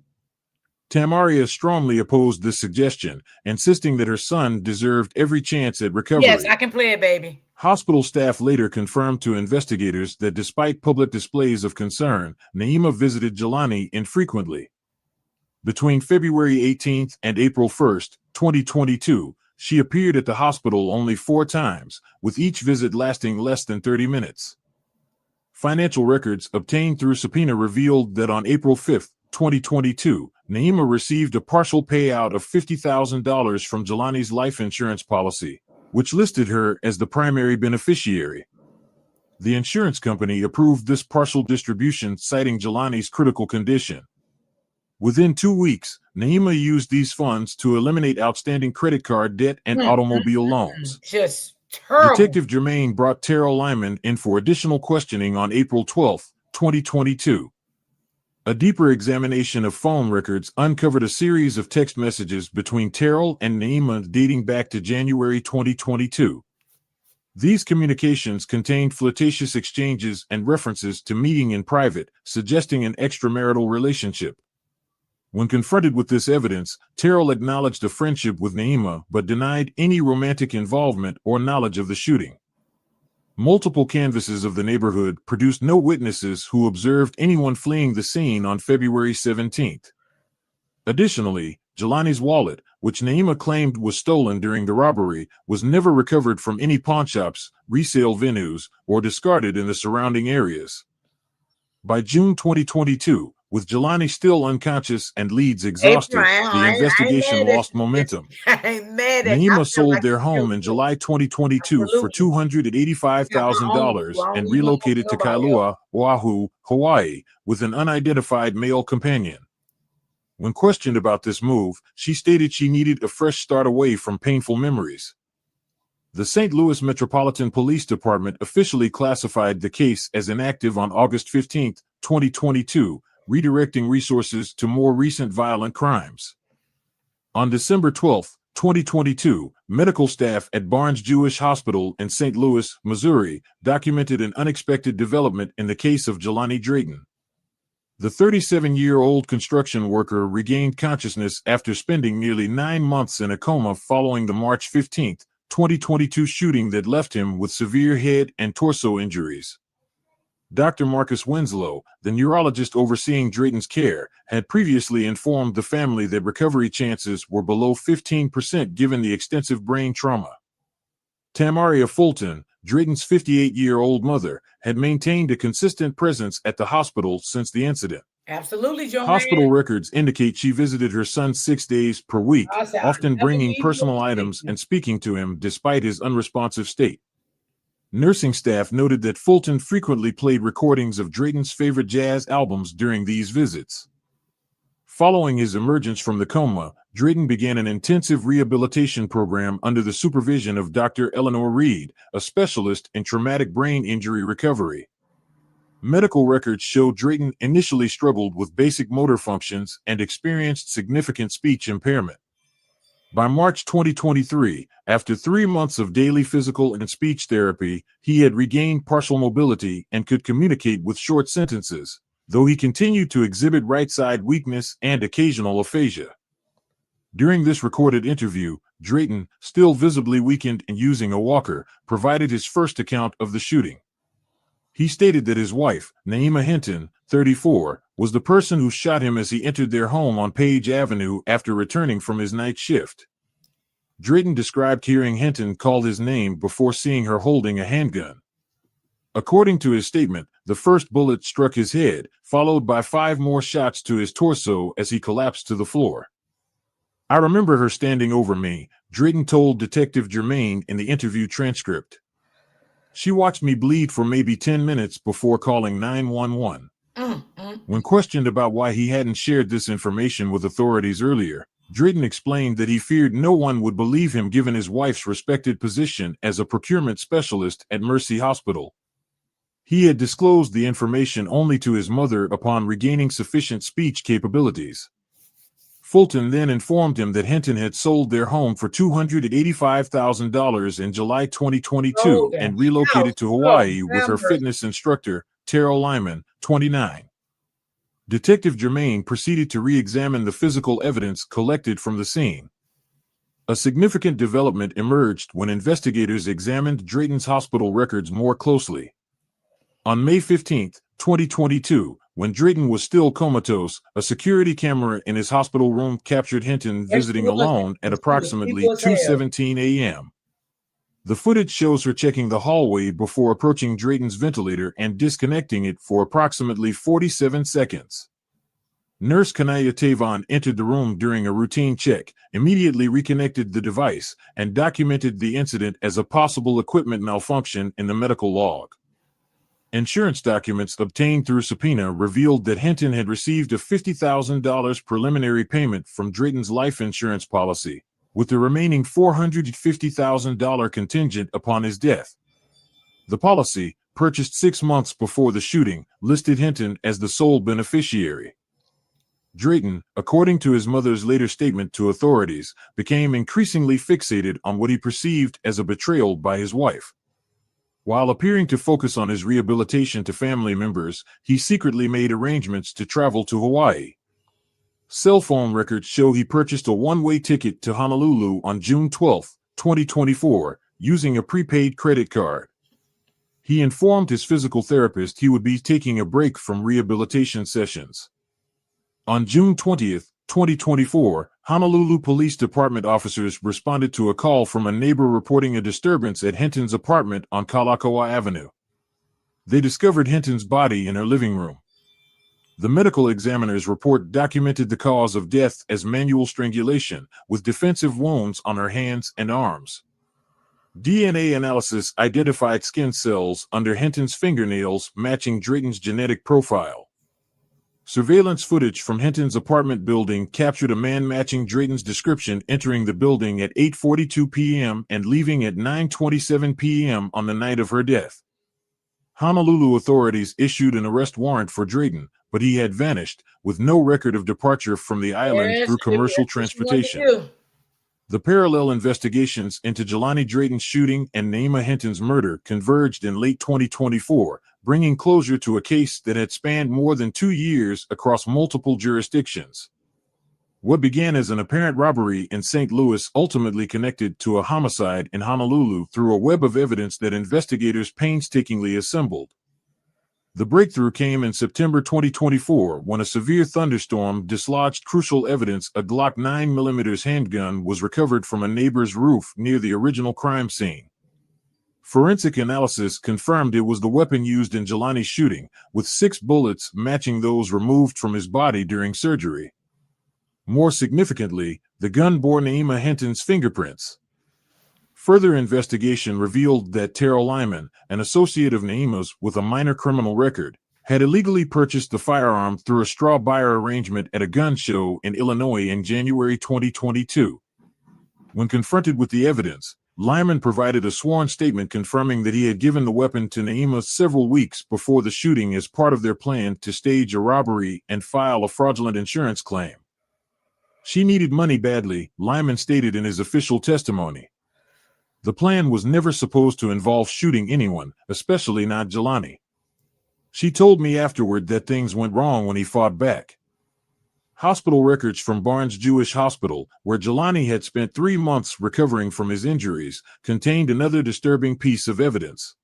Tamaria strongly opposed this suggestion, insisting that her son deserved every chance at recovery. Yes, I can play it, baby. Hospital staff later confirmed to investigators that despite public displays of concern, Naima visited Jelani infrequently. Between February 18th and April 1st, 2022, she appeared at the hospital only 4 times, with each visit lasting less than 30 minutes. Financial records obtained through subpoena revealed that on April 5th, 2022, Naima received a partial payout of $50,000 from Jelani's life insurance policy, which listed her as the primary beneficiary. The insurance company approved this partial distribution, citing Jelani's critical condition. Within 2 weeks, Naima used these funds to eliminate outstanding credit card debt and automobile loans. Just terrible. Detective Germain brought Terrell Lyman in for additional questioning on April 12, 2022. A deeper examination of phone records uncovered a series of text messages between Terrell and Naima dating back to January 2022. These communications contained flirtatious exchanges and references to meeting in private, suggesting an extramarital relationship. When confronted with this evidence, Terrell acknowledged a friendship with Naima but denied any romantic involvement or knowledge of the shooting. Multiple canvasses of the neighborhood produced no witnesses who observed anyone fleeing the scene on February 17th. Additionally, Jelani's wallet, which Naima claimed was stolen during the robbery, was never recovered from any pawnshops, resale venues, or discarded in the surrounding areas. By June 2022, with Jelani still unconscious and leads exhausted, the investigation lost momentum. Naima sold their home in July 2022 for $285,000 and relocated to Kailua, Oahu, Hawaii, with an unidentified male companion. When questioned about this move, she stated she needed a fresh start away from painful memories. The St. Louis Metropolitan Police Department officially classified the case as inactive on August 15, 2022, redirecting resources to more recent violent crimes. On December 12, 2022, medical staff at Barnes Jewish Hospital in St. Louis, Missouri, documented an unexpected development in the case of Jelani Drayton. The 37-year-old construction worker regained consciousness after spending nearly 9 months in a coma following the March 15, 2022 shooting that left him with severe head and torso injuries. Dr. Marcus Winslow, the neurologist overseeing Drayton's care, had previously informed the family that recovery chances were below 15% given the extensive brain trauma. Tamaria Fulton, Drayton's 58-year-old mother, had maintained a consistent presence at the hospital since the incident. Absolutely, Joe. Hospital records indicate she visited her son 6 days per week, often bringing personal items and speaking to him despite his unresponsive state. Nursing staff noted that Fulton frequently played recordings of Drayton's favorite jazz albums during these visits. Following his emergence from the coma, Drayton began an intensive rehabilitation program under the supervision of Dr. Eleanor Reed, a specialist in traumatic brain injury recovery. Medical records show Drayton initially struggled with basic motor functions and experienced significant speech impairment. By March 2023, after 3 months of daily physical and speech therapy, he had regained partial mobility and could communicate with short sentences, though he continued to exhibit right-side weakness and occasional aphasia. During this recorded interview, Drayton, still visibly weakened and using a walker, provided his first account of the shooting. He stated that his wife, Naima Hinton, 34, was the person who shot him as he entered their home on Page Avenue after returning from his night shift. Drayton described hearing Hinton call his name before seeing her holding a handgun. According to his statement, the first bullet struck his head, followed by 5 more shots to his torso as he collapsed to the floor. I remember her standing over me, Drayton told Detective Germain in the interview transcript. She watched me bleed for maybe 10 minutes before calling 911. When questioned about why he hadn't shared this information with authorities earlier, Drayton explained that he feared no one would believe him given his wife's respected position as a procurement specialist at Mercy Hospital. He had disclosed the information only to his mother upon regaining sufficient speech capabilities. Fulton then informed him that Hinton had sold their home for $285,000 in July 2022 and relocated to Hawaii with her fitness instructor, Terrell Lyman, 29. Detective Germain proceeded to re-examine the physical evidence collected from the scene. A significant development emerged when investigators examined Drayton's hospital records more closely. On May 15, 2022, when Drayton was still comatose, a security camera in his hospital room captured Hinton visiting alone at approximately 2:17 a.m. The footage shows her checking the hallway before approaching Drayton's ventilator and disconnecting it for approximately 47 seconds. Nurse Kanaya Tavon entered the room during a routine check, immediately reconnected the device, and documented the incident as a possible equipment malfunction in the medical log. Insurance documents obtained through subpoena revealed that Hinton had received a $50,000 preliminary payment from Drayton's life insurance policy, with the remaining $450,000 contingent upon his death. The policy, purchased 6 months before the shooting, listed Hinton as the sole beneficiary. Drayton, according to his mother's later statement to authorities, became increasingly fixated on what he perceived as a betrayal by his wife. While appearing to focus on his rehabilitation to family members, he secretly made arrangements to travel to Hawaii. Cell phone records show he purchased a one-way ticket to Honolulu on June 12, 2024, using a prepaid credit card. He informed his physical therapist he would be taking a break from rehabilitation sessions. On June 20, 2024, Honolulu Police Department officers responded to a call from a neighbor reporting a disturbance at Hinton's apartment on Kalakaua Avenue. They discovered Hinton's body in her living room. The medical examiner's report documented the cause of death as manual strangulation, with defensive wounds on her hands and arms. DNA analysis identified skin cells under Hinton's fingernails matching Drayton's genetic profile. Surveillance footage from Hinton's apartment building captured a man matching Drayton's description entering the building at 8:42 p.m. and leaving at 9:27 p.m. on the night of her death. Honolulu authorities issued an arrest warrant for Drayton, but he had vanished, with no record of departure from the island through commercial transportation. The parallel investigations into Jelani Drayton's shooting and Naima Hinton's murder converged in late 2024, bringing closure to a case that had spanned more than 2 years across multiple jurisdictions. What began as an apparent robbery in St. Louis ultimately connected to a homicide in Honolulu through a web of evidence that investigators painstakingly assembled. The breakthrough came in September 2024 when a severe thunderstorm dislodged crucial evidence. A Glock 9mm handgun was recovered from a neighbor's roof near the original crime scene. Forensic analysis confirmed it was the weapon used in Jelani's shooting, with 6 bullets matching those removed from his body during surgery. More significantly, the gun bore Naima Hinton's fingerprints. Further investigation revealed that Terrell Lyman, an associate of Naima's with a minor criminal record, had illegally purchased the firearm through a straw buyer arrangement at a gun show in Illinois in January 2022. When confronted with the evidence, Lyman provided a sworn statement confirming that he had given the weapon to Naima several weeks before the shooting as part of their plan to stage a robbery and file a fraudulent insurance claim. She needed money badly, Lyman stated in his official testimony. The plan was never supposed to involve shooting anyone, especially not Jelani. She told me afterward that things went wrong when he fought back. Hospital records from Barnes Jewish Hospital, where Jelani had spent 3 months recovering from his injuries, contained another disturbing piece of evidence.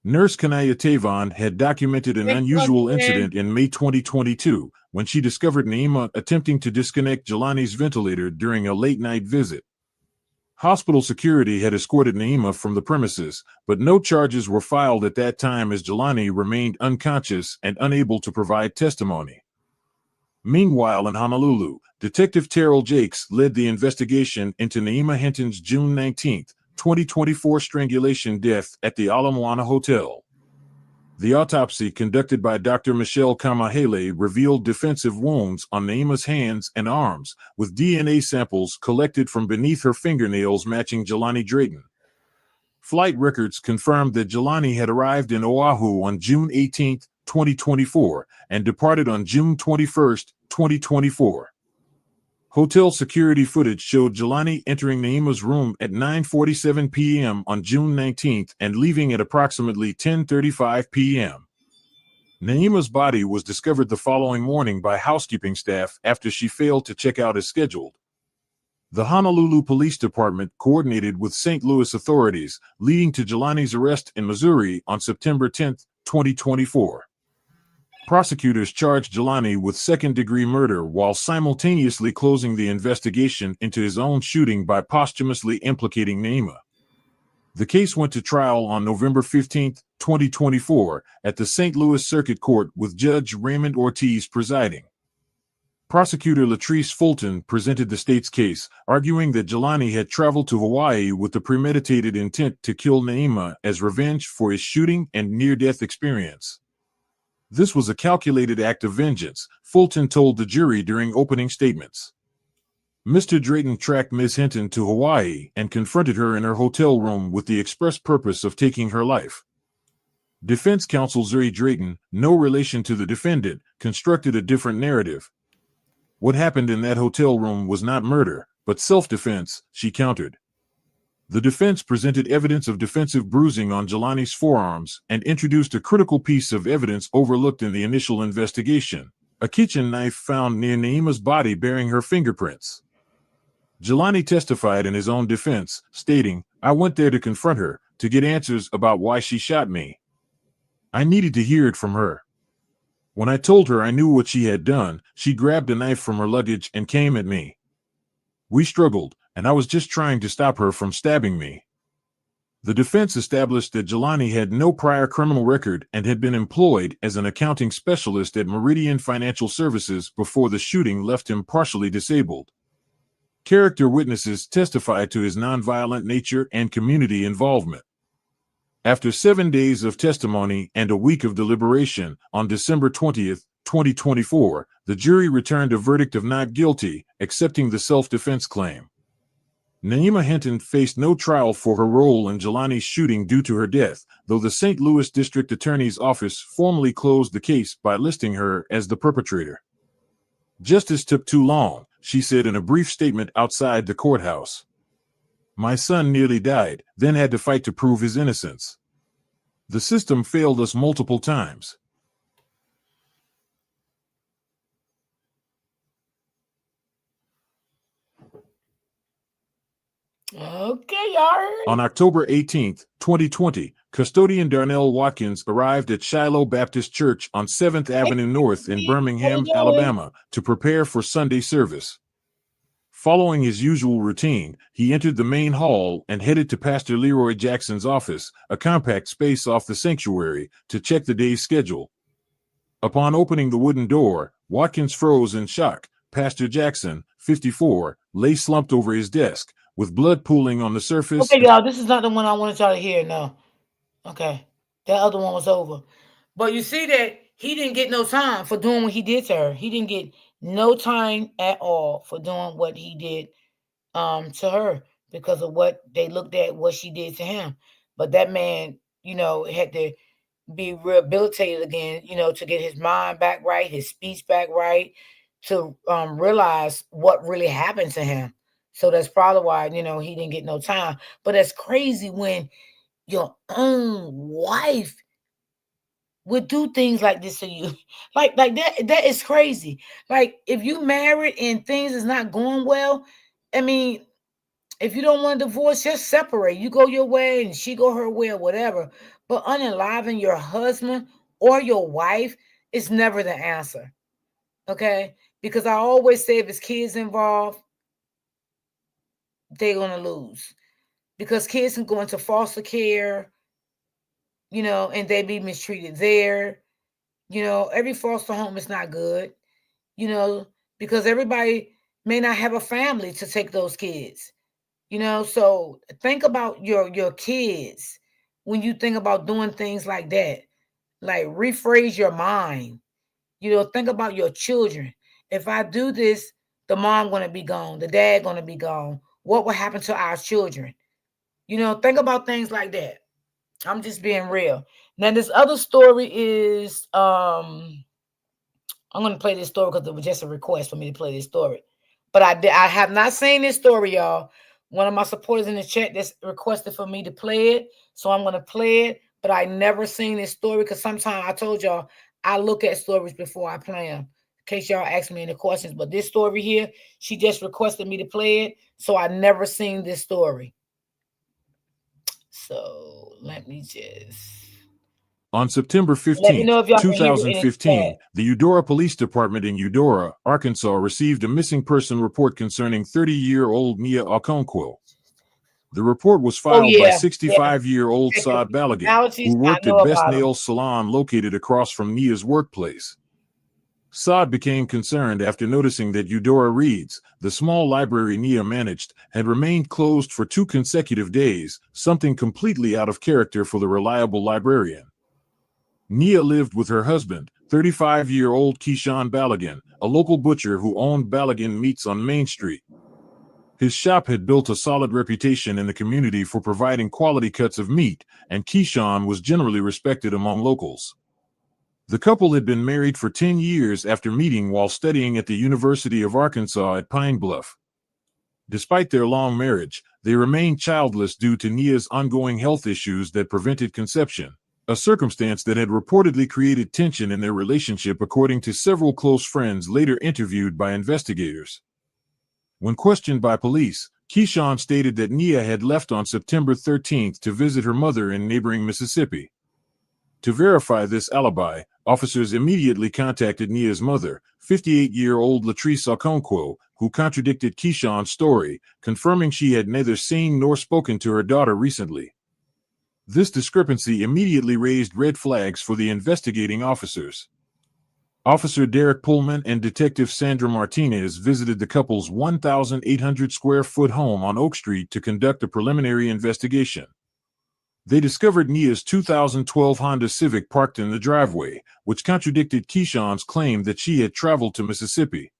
Nurse Kanaya Tavon had documented an unusual incident in May 2022 when she discovered Naima attempting to disconnect Jelani's ventilator during a late-night visit. Hospital security had escorted Naima from the premises, but no charges were filed at that time as Jelani remained unconscious and unable to provide testimony. Meanwhile, in Honolulu, Detective Terrell Jakes led the investigation into Naima Hinton's June 19, 2024 strangulation death at the Ala Moana Hotel. The autopsy conducted by Dr. Michelle Kamahele revealed defensive wounds on Naima's hands and arms, with DNA samples collected from beneath her fingernails matching Jelani Drayton. Flight records confirmed that Jelani had arrived in Oahu on June 18, 2024, and departed on June 21, 2024. Hotel security footage showed Jelani entering Naima's room at 9:47 p.m. on June 19th and leaving at approximately 10:35 p.m. Naima's body was discovered the following morning by housekeeping staff after she failed to check out as scheduled. The Honolulu Police Department coordinated with St. Louis authorities, leading to Jelani's arrest in Missouri on September 10, 2024. Prosecutors charged Jelani with second-degree murder while simultaneously closing the investigation into his own shooting by posthumously implicating Naima. The case went to trial on November 15, 2024, at the St. Louis Circuit Court with Judge Raymond Ortiz presiding. Prosecutor Latrice Fulton presented the state's case, arguing that Jelani had traveled to Hawaii with the premeditated intent to kill Naima as revenge for his shooting and near-death experience. This was a calculated act of vengeance, Fulton told the jury during opening statements. Mr. Drayton tracked Ms. Hinton to Hawaii and confronted her in her hotel room with the express purpose of taking her life. Defense counsel Zuri Drayton, no relation to the defendant, constructed a different narrative. What happened in that hotel room was not murder, but self-defense, she countered. The defense presented evidence of defensive bruising on Jelani's forearms and introduced a critical piece of evidence overlooked in the initial investigation, a kitchen knife found near Naima's body bearing her fingerprints. Jelani testified in his own defense, stating, "I went there to confront her, to get answers about why she shot me. I needed to hear it from her. When I told her I knew what she had done, she grabbed a knife from her luggage and came at me. We struggled, and I was just trying to stop her from stabbing me." The defense established that Jelani had no prior criminal record and had been employed as an accounting specialist at Meridian Financial Services before the shooting left him partially disabled. Character witnesses testified to his nonviolent nature and community involvement. After 7 days of testimony and a week of deliberation, on December 20, 2024, the jury returned a verdict of not guilty, accepting the self-defense claim. Naima Hinton faced no trial for her role in Jelani's shooting due to her death, though the St. Louis District Attorney's Office formally closed the case by listing her as the perpetrator. "Justice took too long," she said in a brief statement outside the courthouse. "My son nearly died, then had to fight to prove his innocence. The system failed us multiple times." Okay, y'all. On October 18, 2020, custodian Darnell Watkins arrived at Shiloh Baptist Church on 7th Avenue North in Birmingham, Alabama, to prepare for Sunday service. Following his usual routine, he entered the main hall and headed to Pastor Leroy Jackson's office, a compact space off the sanctuary, to check the day's schedule. Upon opening the wooden door, Watkins froze in shock. Pastor Jackson, 54, lay slumped over his desk, with blood pooling on the surface. Okay, y'all, this is not the one I wanted y'all to hear, no. Okay, that other one was over. But you see that he didn't get no time for doing what he did to her. He didn't get no time at all for doing what he did to her because of what they looked at, what she did to him. But that man, had to be rehabilitated again, to get his mind back right, his speech back right, to realize what really happened to him. So that's probably why, he didn't get no time. But that's crazy when your own wife would do things like this to you. Like that is crazy. Like if you married and things is not going well, I mean, if you don't want a divorce, just separate. You go your way and she go her way or whatever. But unaliving your husband or your wife is never the answer. Okay? Because I always say if it's kids involved, they're going to lose. Because kids can go into foster care, and they be mistreated there. Every foster home is not good, because everybody may not have a family to take those kids. So think about your kids when you think about doing things like that. Like rephrase your mind. Think about your children. If I do this, the mom gonna be gone, the dad gonna be gone. What will happen to our children? Think about things like that. I'm just being real. Now this other story is I'm gonna play this story because it was just a request for me to play this story. But I have not seen this story, y'all. One of my supporters in the chat just requested for me to play it. So I'm going to play it. But I never seen this story because sometimes I told y'all I look at stories before I play them. In case y'all ask me any questions. But this story here, she just requested me to play it. So I never seen this story. So let me just... On September 15, 2015, the Eudora Police Department in Eudora, Arkansas received a missing person report concerning 30-year-old Nia Okonkwo. The report was filed by 65-year-old Saad Balagan, who worked at Best Nails Salon located across from Nia's workplace. Saad became concerned after noticing that Eudora Reads, the small library Nia managed, had remained closed for 2 consecutive days, something completely out of character for the reliable librarian. Nia lived with her husband, 35-year-old Keyshawn Balagan, a local butcher who owned Balagan Meats on Main Street. His shop had built a solid reputation in the community for providing quality cuts of meat, and Keyshawn was generally respected among locals. The couple had been married for 10 years after meeting while studying at the University of Arkansas at Pine Bluff. Despite their long marriage, they remained childless due to Nia's ongoing health issues that prevented conception, a circumstance that had reportedly created tension in their relationship according to several close friends later interviewed by investigators. When questioned by police, Keyshawn stated that Nia had left on September 13th to visit her mother in neighboring Mississippi. To verify this alibi, officers immediately contacted Nia's mother, 58-year-old Latrice Okonkwo, who contradicted Keyshawn's story, confirming she had neither seen nor spoken to her daughter recently. This discrepancy immediately raised red flags for the investigating officers. Officer Derek Pullman and Detective Sandra Martinez visited the couple's 1,800-square-foot home on Oak Street to conduct a preliminary investigation. They discovered Nia's 2012 Honda Civic parked in the driveway, which contradicted Keyshawn's claim that she had traveled to Mississippi.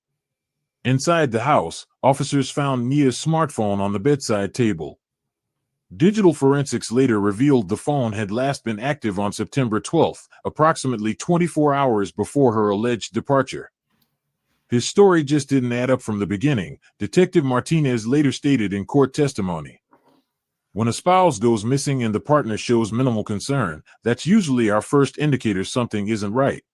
Inside the house, officers found Nia's smartphone on the bedside table. Digital forensics later revealed the phone had last been active on September 12, approximately 24 hours before her alleged departure. His story just didn't add up from the beginning, Detective Martinez later stated in court testimony. When a spouse goes missing and the partner shows minimal concern, that's usually our first indicator something isn't right.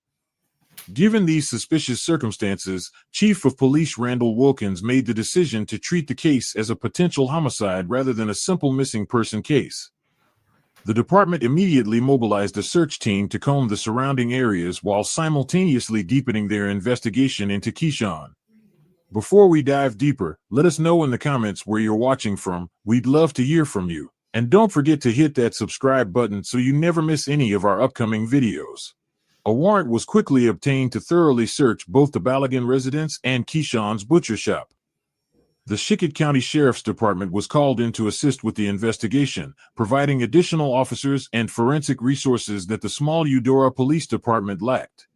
Given these suspicious circumstances, Chief of Police Randall Wilkins made the decision to treat the case as a potential homicide rather than a simple missing person case. The department immediately mobilized a search team to comb the surrounding areas while simultaneously deepening their investigation into Keyshawn. Before we dive deeper, let us know in the comments where you're watching from. We'd love to hear from you. And don't forget to hit that subscribe button so you never miss any of our upcoming videos. A warrant was quickly obtained to thoroughly search both the Balagan residence and Keyshawn's butcher shop. The Shickett County Sheriff's Department was called in to assist with the investigation, providing additional officers and forensic resources that the small Eudora Police Department lacked.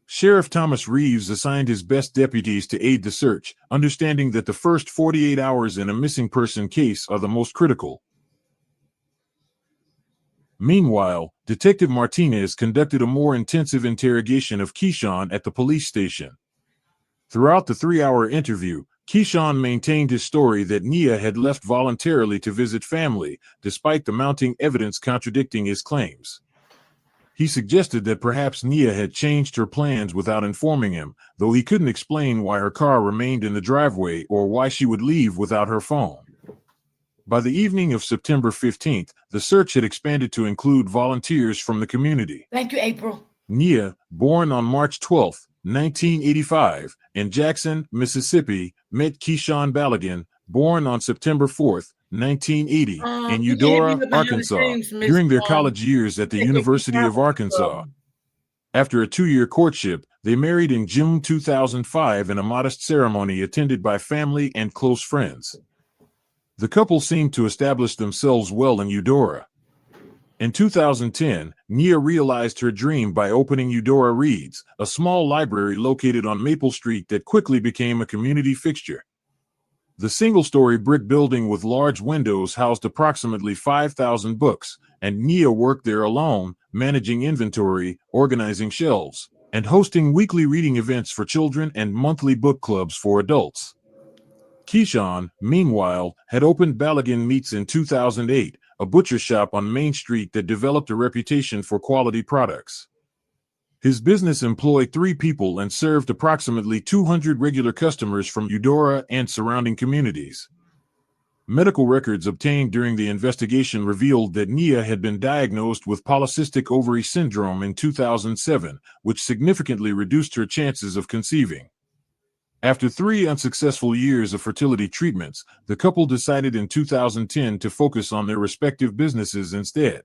Sheriff Thomas Reeves assigned his best deputies to aid the search, understanding that the first 48 hours in a missing person case are the most critical. Meanwhile, Detective Martinez conducted a more intensive interrogation of Keyshawn at the police station. Throughout the 3-hour interview, Keyshawn maintained his story that Nia had left voluntarily to visit family, despite the mounting evidence contradicting his claims. He suggested that perhaps Nia had changed her plans without informing him, though he couldn't explain why her car remained in the driveway or why she would leave without her phone. By the evening of September 15th, the search had expanded to include volunteers from the community. Thank you, April. Nia, born on March 12, 1985, in Jackson, Mississippi, met Keyshawn Balogun, born on September 4, 1980, in Eudora, Arkansas, during their college years at the University of Arkansas. After a 2-year courtship, they married in June 2005 in a modest ceremony attended by family and close friends. The couple seemed to establish themselves well in Eudora. In 2010, Nia realized her dream by opening Eudora Reads, a small library located on Maple Street that quickly became a community fixture. The single-story brick building with large windows housed approximately 5,000 books, and Nia worked there alone, managing inventory, organizing shelves, and hosting weekly reading events for children and monthly book clubs for adults. Keyshawn, meanwhile, had opened Balogun Meats in 2008, a butcher shop on Main Street that developed a reputation for quality products. His business employed 3 people and served approximately 200 regular customers from Eudora and surrounding communities. Medical records obtained during the investigation revealed that Nia had been diagnosed with polycystic ovary syndrome in 2007, which significantly reduced her chances of conceiving. After 3 unsuccessful years of fertility treatments, the couple decided in 2010 to focus on their respective businesses instead.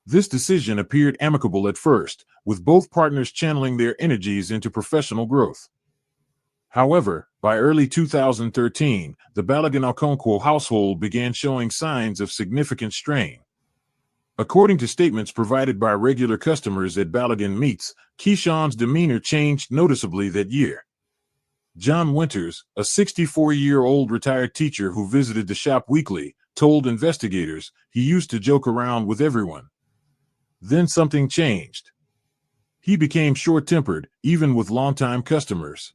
This decision appeared amicable at first, with both partners channeling their energies into professional growth. However, by early 2013, the Balogun-Okonkwo household began showing signs of significant strain. According to statements provided by regular customers at Balogun Meats, Keyshawn's demeanor changed noticeably that year. John Winters, a 64-year-old retired teacher who visited the shop weekly, told investigators he used to joke around with everyone. Then something changed. He became short-tempered, even with longtime customers.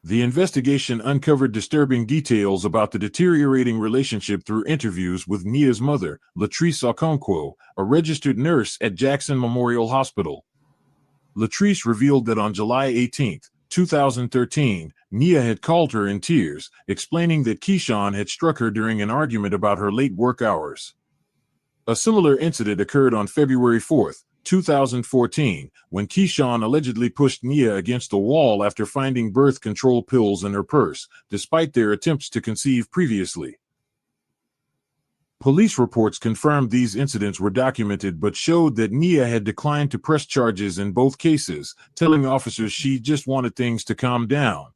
The investigation uncovered disturbing details about the deteriorating relationship through interviews with Nia's mother, Latrice Okonkwo, a registered nurse at Jackson Memorial Hospital. Latrice revealed that on July 18, 2013, Nia had called her in tears, explaining that Keyshawn had struck her during an argument about her late work hours. A similar incident occurred on February 4, 2014, when Keyshawn allegedly pushed Nia against a wall after finding birth control pills in her purse, despite their attempts to conceive previously. Police reports confirmed these incidents were documented but showed that Nia had declined to press charges in both cases, telling officers she just wanted things to calm down.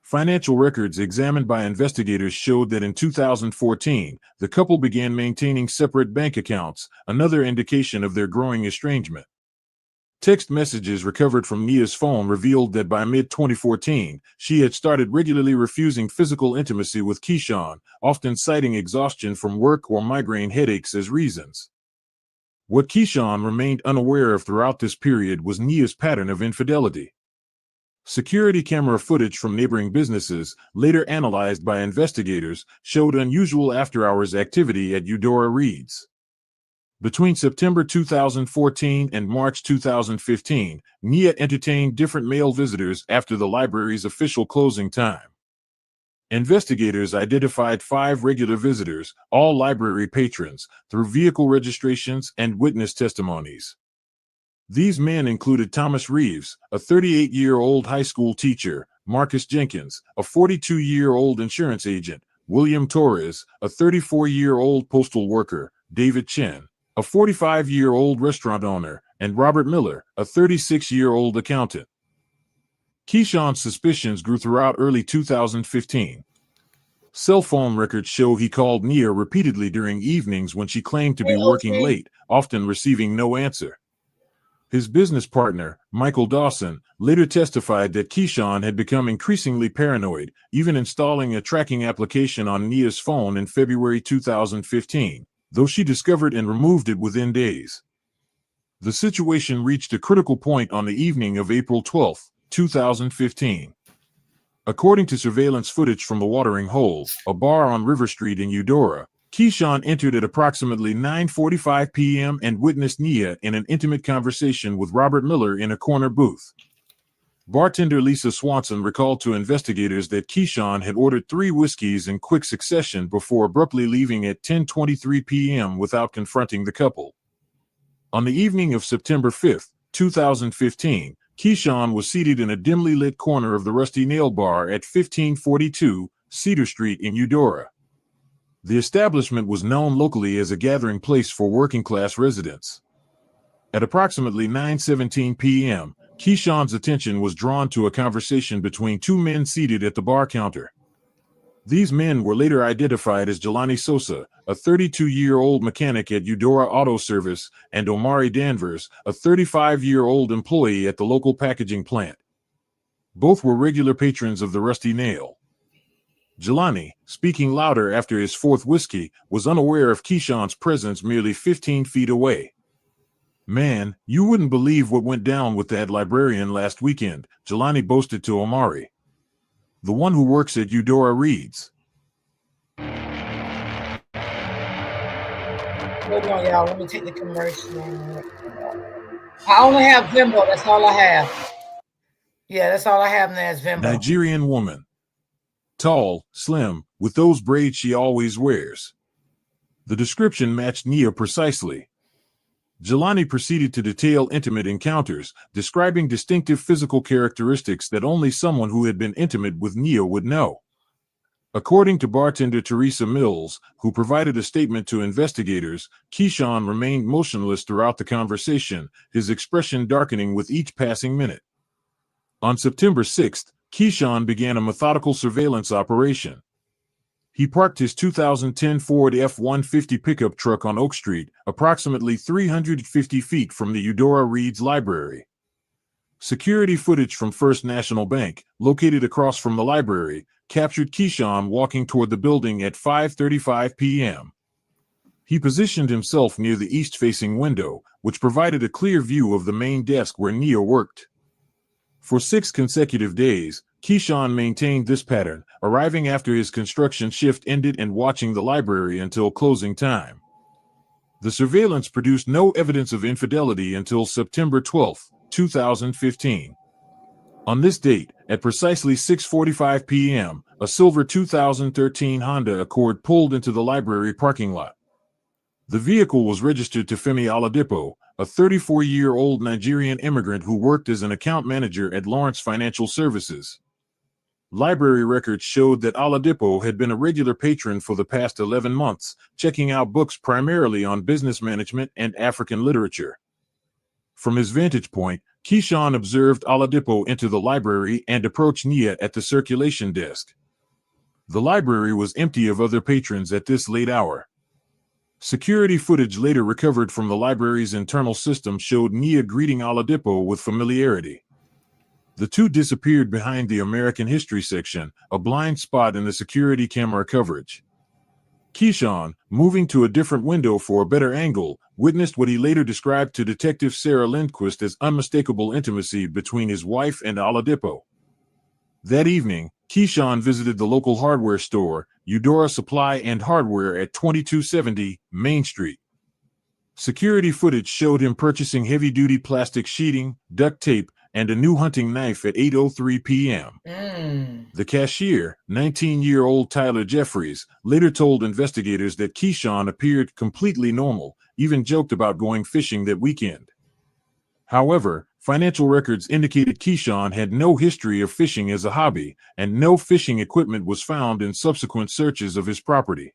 Financial records examined by investigators showed that in 2014, the couple began maintaining separate bank accounts, another indication of their growing estrangement. Text messages recovered from Nia's phone revealed that by mid-2014, she had started regularly refusing physical intimacy with Keyshawn, often citing exhaustion from work or migraine headaches as reasons. What Keyshawn remained unaware of throughout this period was Nia's pattern of infidelity. Security camera footage from neighboring businesses, later analyzed by investigators, showed unusual after-hours activity at Eudora Reads. Between September 2014 and March 2015, Nia entertained different male visitors after the library's official closing time. Investigators identified 5 regular visitors, all library patrons, through vehicle registrations and witness testimonies. These men included Thomas Reeves, a 38-year-old high school teacher, Marcus Jenkins, a 42-year-old insurance agent, William Torres, a 34-year-old postal worker, David Chen, a 45-year-old restaurant owner, and Robert Miller, a 36-year-old accountant. Keyshawn's suspicions grew throughout early 2015. Cell phone records show he called Nia repeatedly during evenings when she claimed to be working late, often receiving no answer. His business partner, Michael Dawson, later testified that Keyshawn had become increasingly paranoid, even installing a tracking application on Nia's phone in February 2015, though she discovered and removed it within days. The situation reached a critical point on the evening of April 12, 2015. According to surveillance footage from the Watering Hole, a bar on River Street in Eudora, Keyshawn entered at approximately 9:45 p.m. and witnessed Nia in an intimate conversation with Robert Miller in a corner booth. Bartender Lisa Swanson recalled to investigators that Keyshawn had ordered 3 whiskeys in quick succession before abruptly leaving at 10:23 p.m. without confronting the couple. On the evening of September 5, 2015, Keyshawn was seated in a dimly lit corner of the Rusty Nail Bar at 1542 Cedar Street in Eudora. The establishment was known locally as a gathering place for working-class residents. At approximately 9:17 p.m., Keyshawn's attention was drawn to a conversation between 2 men seated at the bar counter. These men were later identified as Jelani Sosa, a 32-year-old mechanic at Eudora Auto Service, and Omari Danvers, a 35-year-old employee at the local packaging plant. Both were regular patrons of the Rusty Nail. Jelani, speaking louder after his 4th whiskey, was unaware of Keyshawn's presence merely 15 feet away. "Man, you wouldn't believe what went down with that librarian last weekend," Jelani boasted to Omari. "The one who works at Eudora Reads." Hold on, y'all. Let me take the commercial. I only have Vimbo. That's all I have. Yeah, that's all I have now is Vimbo. Nigerian woman. Tall, slim, with those braids she always wears. The description matched Nia precisely. Jelani proceeded to detail intimate encounters, describing distinctive physical characteristics that only someone who had been intimate with Nia would know. According to bartender Teresa Mills, who provided a statement to investigators, Keyshawn remained motionless throughout the conversation, his expression darkening with each passing minute. On September 6th, Keyshawn began a methodical surveillance operation. He parked his 2010 Ford F-150 pickup truck on Oak Street, approximately 350 feet from the Eudora Reads Library. Security footage from First National Bank, located across from the library, captured Keyshawn walking toward the building at 5:35 p.m. He positioned himself near the east-facing window, which provided a clear view of the main desk where Nia worked. For 6 consecutive days, Keyshawn maintained this pattern, arriving after his construction shift ended and watching the library until closing time. The surveillance produced no evidence of infidelity until September 12, 2015. On this date, at precisely 6:45 p.m., a silver 2013 Honda Accord pulled into the library parking lot. The vehicle was registered to Femi Oladipo, a 34-year-old Nigerian immigrant who worked as an account manager at Lawrence Financial Services. Library records showed that Oladipo had been a regular patron for the past 11 months, checking out books primarily on business management and African literature. From his vantage point, Keyshawn observed Oladipo enter the library and approach Nia at the circulation desk. The library was empty of other patrons at this late hour. Security footage later recovered from the library's internal system showed Nia greeting Oladipo with familiarity. The two disappeared behind the American History section, a blind spot in the security camera coverage. Keyshawn, moving to a different window for a better angle, witnessed what he later described to Detective Sarah Lindquist as unmistakable intimacy between his wife and Oladipo. That evening, Keyshawn visited the local hardware store, Eudora Supply and Hardware at 2270 Main Street. Security footage showed him purchasing heavy-duty plastic sheeting, duct tape, and a new hunting knife at 8:03 p.m. The cashier, 19-year-old Tyler Jeffries, later told investigators that Keyshawn appeared completely normal, even joked about going fishing that weekend. However, financial records indicated Keyshawn had no history of fishing as a hobby, and no fishing equipment was found in subsequent searches of his property.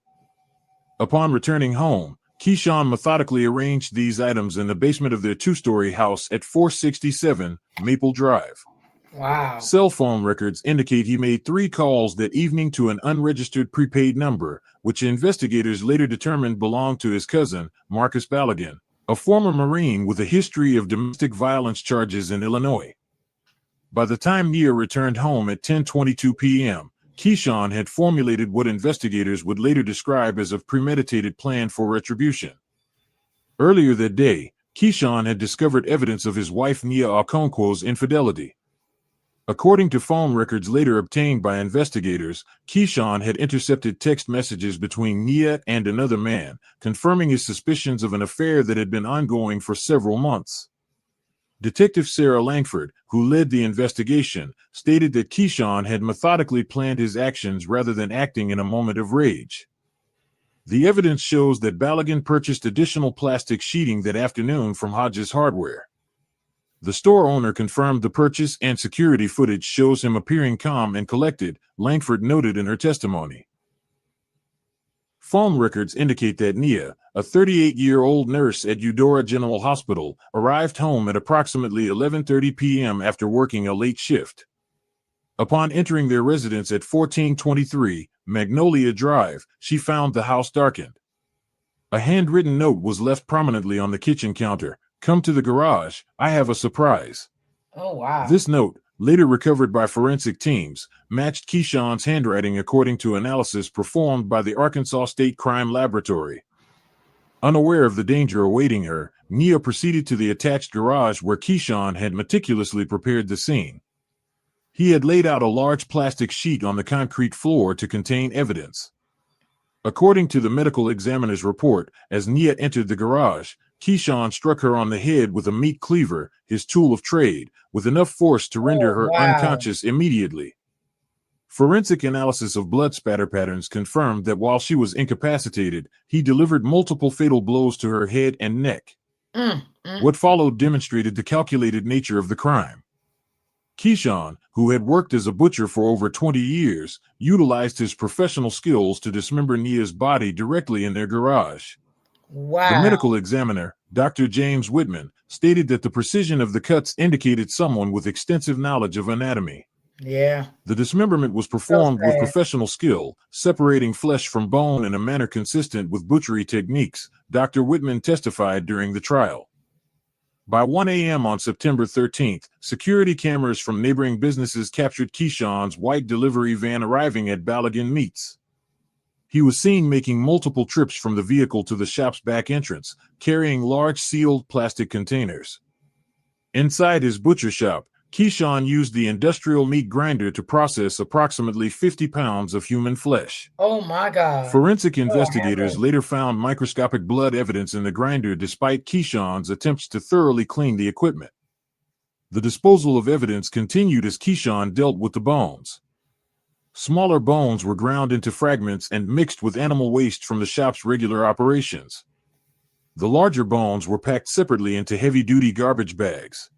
Upon returning home, Keyshawn methodically arranged these items in the basement of their 2-story house at 467 Maple Drive. Wow. Cell phone records indicate he made 3 calls that evening to an unregistered prepaid number, which investigators later determined belonged to his cousin, Marcus Balagan. a former Marine with a history of domestic violence charges in Illinois. By the time Nia returned home at 10:22 p.m., Keyshawn had formulated what investigators would later describe as a premeditated plan for retribution. Earlier that day, Keyshawn had discovered evidence of his wife Nia Okonkwo's infidelity. According to phone records later obtained by investigators, Keyshawn had intercepted text messages between Nia and another man, confirming his suspicions of an affair that had been ongoing for several months. Detective Sarah Langford, who led the investigation, stated that Keyshawn had methodically planned his actions rather than acting in a moment of rage. The evidence shows that Balogun purchased additional plastic sheeting that afternoon from Hodges Hardware. The store owner confirmed the purchase, and security footage shows him appearing calm and collected, Langford noted in her testimony. Phone records indicate that Nia, a 38-year-old nurse at Eudora General Hospital, arrived home at approximately 11:30 p.m. after working a late shift. Upon entering their residence at 1423 Magnolia Drive, she found the house darkened. A handwritten note was left prominently on the kitchen counter. "Come to the garage, I have a surprise." Oh, wow. This note, later recovered by forensic teams, matched Keyshawn's handwriting according to analysis performed by the Arkansas State Crime Laboratory. Unaware of the danger awaiting her, Nia proceeded to the attached garage where Keyshawn had meticulously prepared the scene. He had laid out a large plastic sheet on the concrete floor to contain evidence. According to the medical examiner's report, as Nia entered the garage, Keyshawn struck her on the head with a meat cleaver, his tool of trade, with enough force to render her unconscious immediately. Forensic analysis of blood spatter patterns confirmed that while she was incapacitated, he delivered multiple fatal blows to her head and neck. What followed demonstrated the calculated nature of the crime. Keyshawn, who had worked as a butcher for over 20 years, utilized his professional skills to dismember Nia's body directly in their garage. Wow. The medical examiner, Dr. James Whitman, stated that the precision of the cuts indicated someone with extensive knowledge of anatomy. Yeah. The dismemberment was performed with professional skill, separating flesh from bone in a manner consistent with butchery techniques, Dr. Whitman testified during the trial. By 1 a.m. on September 13th, security cameras from neighboring businesses captured Keyshawn's white delivery van arriving at Balogun Meats. He was seen making multiple trips from the vehicle to the shop's back entrance, carrying large sealed plastic containers. Inside his butcher shop, Keyshawn used the industrial meat grinder to process approximately 50 pounds of human flesh. Oh my God. Forensic investigators later found microscopic blood evidence in the grinder despite Keyshawn's attempts to thoroughly clean the equipment. The disposal of evidence continued as Keyshawn dealt with the bones. Smaller bones were ground into fragments and mixed with animal waste from the shop's regular operations. The larger bones were packed separately into heavy-duty garbage bags.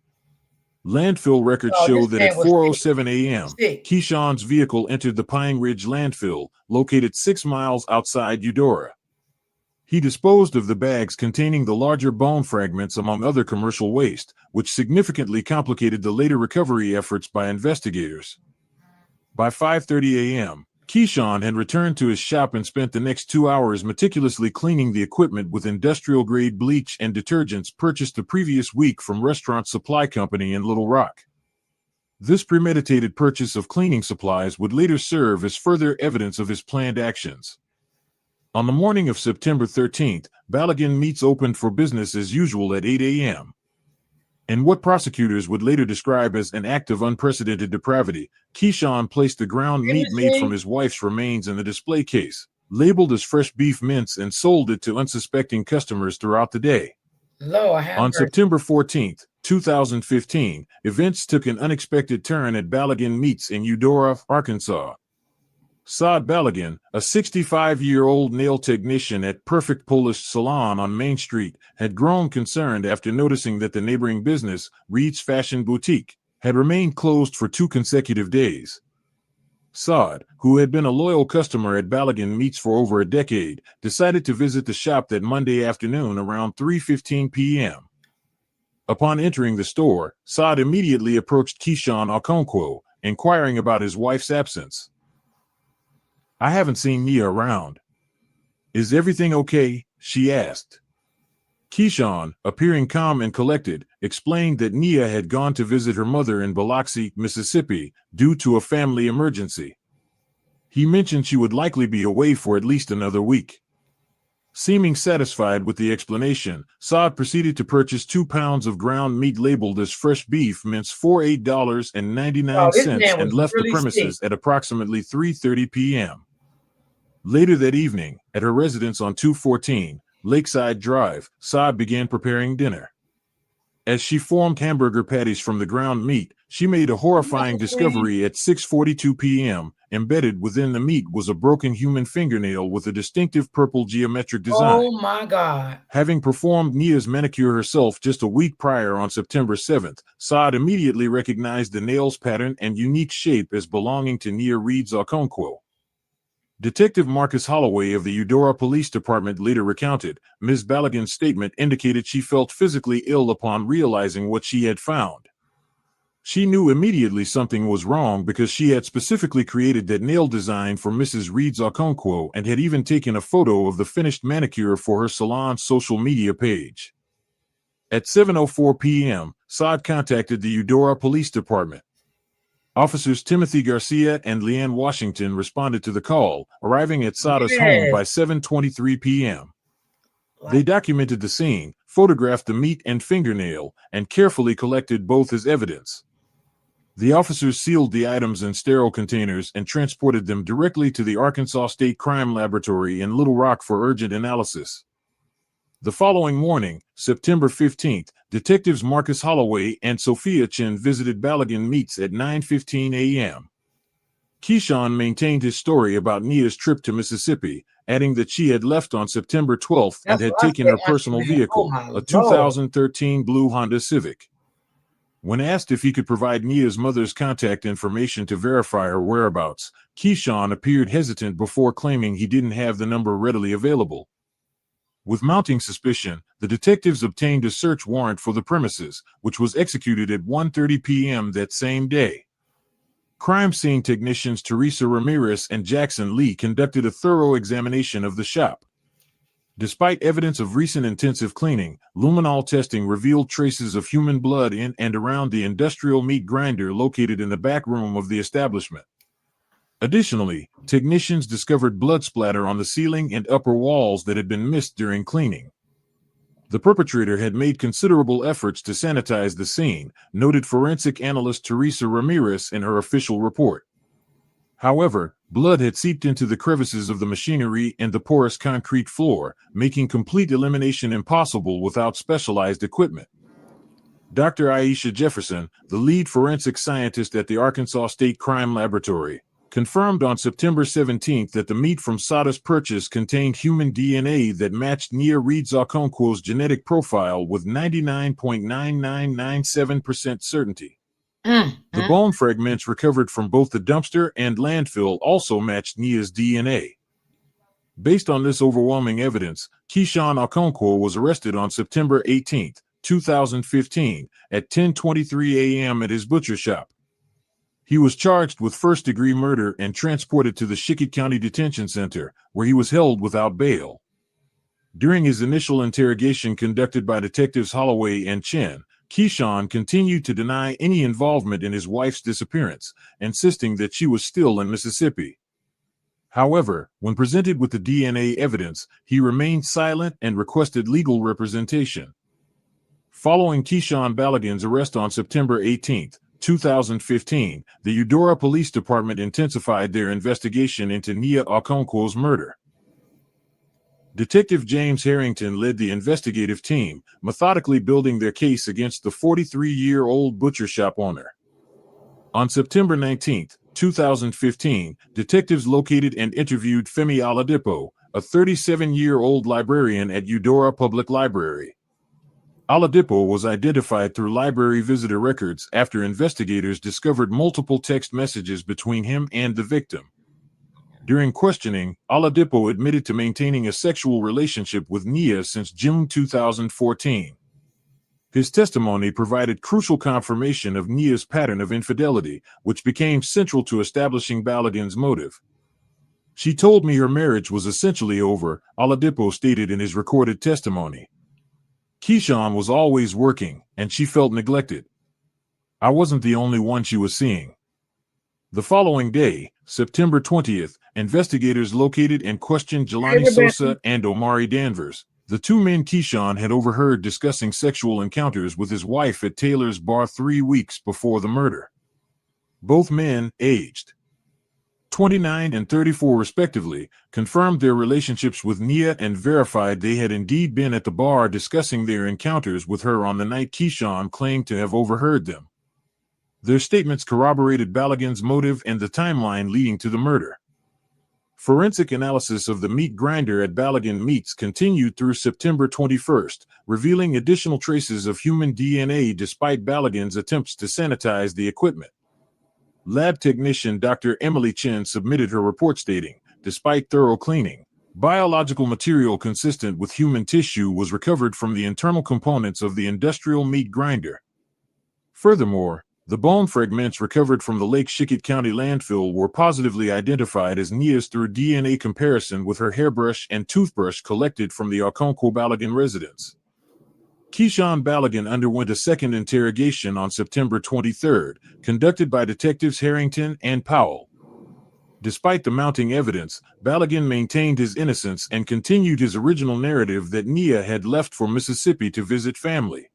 Landfill records show that at 4:07 a.m., Keyshawn's vehicle entered the Pine Ridge landfill, located 6 miles outside Eudora. He disposed of the bags containing the larger bone fragments among other commercial waste, which significantly complicated the later recovery efforts by investigators. By 5:30 a.m., Keyshawn had returned to his shop and spent the next 2 hours meticulously cleaning the equipment with industrial-grade bleach and detergents purchased the previous week from Restaurant Supply Company in Little Rock. This premeditated purchase of cleaning supplies would later serve as further evidence of his planned actions. On the morning of September 13th, Balogun Meats opened for business as usual at 8 a.m. In what prosecutors would later describe as an act of unprecedented depravity, Keyshawn placed the ground meat made from his wife's remains in the display case, labeled as fresh beef mince, and sold it to unsuspecting customers throughout the day. On September 14th, 2015, events took an unexpected turn at Balogun Meats in Eudora, Arkansas. Saad Balogun, a 65-year-old nail technician at Perfect Polish Salon on Main Street, had grown concerned after noticing that the neighboring business, Reed's Fashion Boutique, had remained closed for 2 consecutive days. Saad, who had been a loyal customer at Balogun Meats for over a decade, decided to visit the shop that Monday afternoon around 3:15 p.m. Upon entering the store, Saad immediately approached Keyshawn Okonkwo, inquiring about his wife's absence. "I haven't seen Nia around. Is everything okay?" she asked. Keyshawn, appearing calm and collected, explained that Nia had gone to visit her mother in Biloxi, Mississippi, due to a family emergency. He mentioned she would likely be away for at least another week. Seeming satisfied with the explanation, Saad proceeded to purchase 2 pounds of ground meat labeled as fresh beef mince for $8.99 and left the premises at approximately 3:30 p.m. Later that evening, at her residence on 214 Lakeside Drive, Saad began preparing dinner. As she formed hamburger patties from the ground meat, she made a horrifying discovery at 6:42 p.m. Embedded within the meat was a broken human fingernail with a distinctive purple geometric design. Oh my God. Having performed Nia's manicure herself just a week prior on September 7th, Saad immediately recognized the nail's pattern and unique shape as belonging to Nia Reed's Okonkwo. Detective Marcus Holloway of the Eudora Police Department later recounted, Ms. Balogun's statement indicated she felt physically ill upon realizing what she had found. She knew immediately something was wrong because she had specifically created that nail design for Mrs. Reed's Okonkwo and had even taken a photo of the finished manicure for her salon's social media page. At 7:04 p.m., Saad contacted the Eudora Police Department. Officers Timothy Garcia and Leanne Washington responded to the call, arriving at Saada's home by 7:23 p.m. They documented the scene, photographed the meat and fingernail, and carefully collected both as evidence. The officers sealed the items in sterile containers and transported them directly to the Arkansas State Crime Laboratory in Little Rock for urgent analysis. The following morning, September 15th, detectives Marcus Holloway and Sophia Chin visited Balogun Meats at 9:15 a.m. Keyshawn maintained his story about Nia's trip to Mississippi, adding that she had left on September 12th and had taken her personal vehicle, a 2013 blue Honda Civic. When asked if he could provide Nia's mother's contact information to verify her whereabouts, Keyshawn appeared hesitant before claiming he didn't have the number readily available. With mounting suspicion, the detectives obtained a search warrant for the premises, which was executed at 1:30 p.m. that same day. Crime scene technicians Teresa Ramirez and Jackson Lee conducted a thorough examination of the shop. Despite evidence of recent intensive cleaning, luminol testing revealed traces of human blood in and around the industrial meat grinder located in the back room of the establishment. Additionally, technicians discovered blood splatter on the ceiling and upper walls that had been missed during cleaning. The perpetrator had made considerable efforts to sanitize the scene, noted forensic analyst Teresa Ramirez in her official report. However, blood had seeped into the crevices of the machinery and the porous concrete floor, making complete elimination impossible without specialized equipment. Dr. Aisha Jefferson, the lead forensic scientist at the Arkansas State Crime Laboratory, confirmed on September 17th that the meat from Saada's purchase contained human DNA that matched Nia Reed's Okonkwo's genetic profile with 99.9997% certainty. The bone fragments recovered from both the dumpster and landfill also matched Nia's DNA. Based on this overwhelming evidence, Keyshawn Okonkwo was arrested on September 18, 2015, at 10:23 a.m. at his butcher shop. He was charged with first-degree murder and transported to the Shickett County Detention Center, where he was held without bail. During his initial interrogation conducted by Detectives Holloway and Chen, Keyshawn continued to deny any involvement in his wife's disappearance, insisting that she was still in Mississippi. However, when presented with the DNA evidence, he remained silent and requested legal representation. Following Keyshawn Balogun's arrest on September 18, 2015, the Eudora Police Department intensified their investigation into Nia Okonkwo's murder. Detective James Harrington led the investigative team, methodically building their case against the 43-year-old butcher shop owner. On September 19, 2015, detectives located and interviewed Femi Oladipo, a 37-year-old librarian at Eudora Public Library. Oladipo was identified through library visitor records after investigators discovered multiple text messages between him and the victim. During questioning, Oladipo admitted to maintaining a sexual relationship with Nia since June 2014. His testimony provided crucial confirmation of Nia's pattern of infidelity, which became central to establishing Balogun's motive. "She told me her marriage was essentially over," Oladipo stated in his recorded testimony. Keyshawn was always working, and she felt neglected. I wasn't the only one she was seeing. The following day, September 20th, investigators located and questioned Jelani Sosa and Omari Danvers, the two men Keyshawn had overheard discussing sexual encounters with his wife at Taylor's bar 3 weeks before the murder. Both men, aged 29 and 34 respectively, confirmed their relationships with Nia and verified they had indeed been at the bar discussing their encounters with her on the night Keyshawn claimed to have overheard them. Their statements corroborated Balogun's motive and the timeline leading to the murder. Forensic analysis of the meat grinder at Balogun Meats continued through September 21st, revealing additional traces of human DNA despite Balogun's attempts to sanitize the equipment. Lab technician Dr. Emily Chen submitted her report stating, despite thorough cleaning, biological material consistent with human tissue was recovered from the internal components of the industrial meat grinder. Furthermore, the bone fragments recovered from the Lake Chickett County landfill were positively identified as Nia's through DNA comparison with her hairbrush and toothbrush collected from the Okonkwo Balogun residence. Keyshawn Balogun underwent a second interrogation on September 23rd, conducted by Detectives Harrington and Powell. Despite the mounting evidence, Balogun maintained his innocence and continued his original narrative that Nia had left for Mississippi to visit family.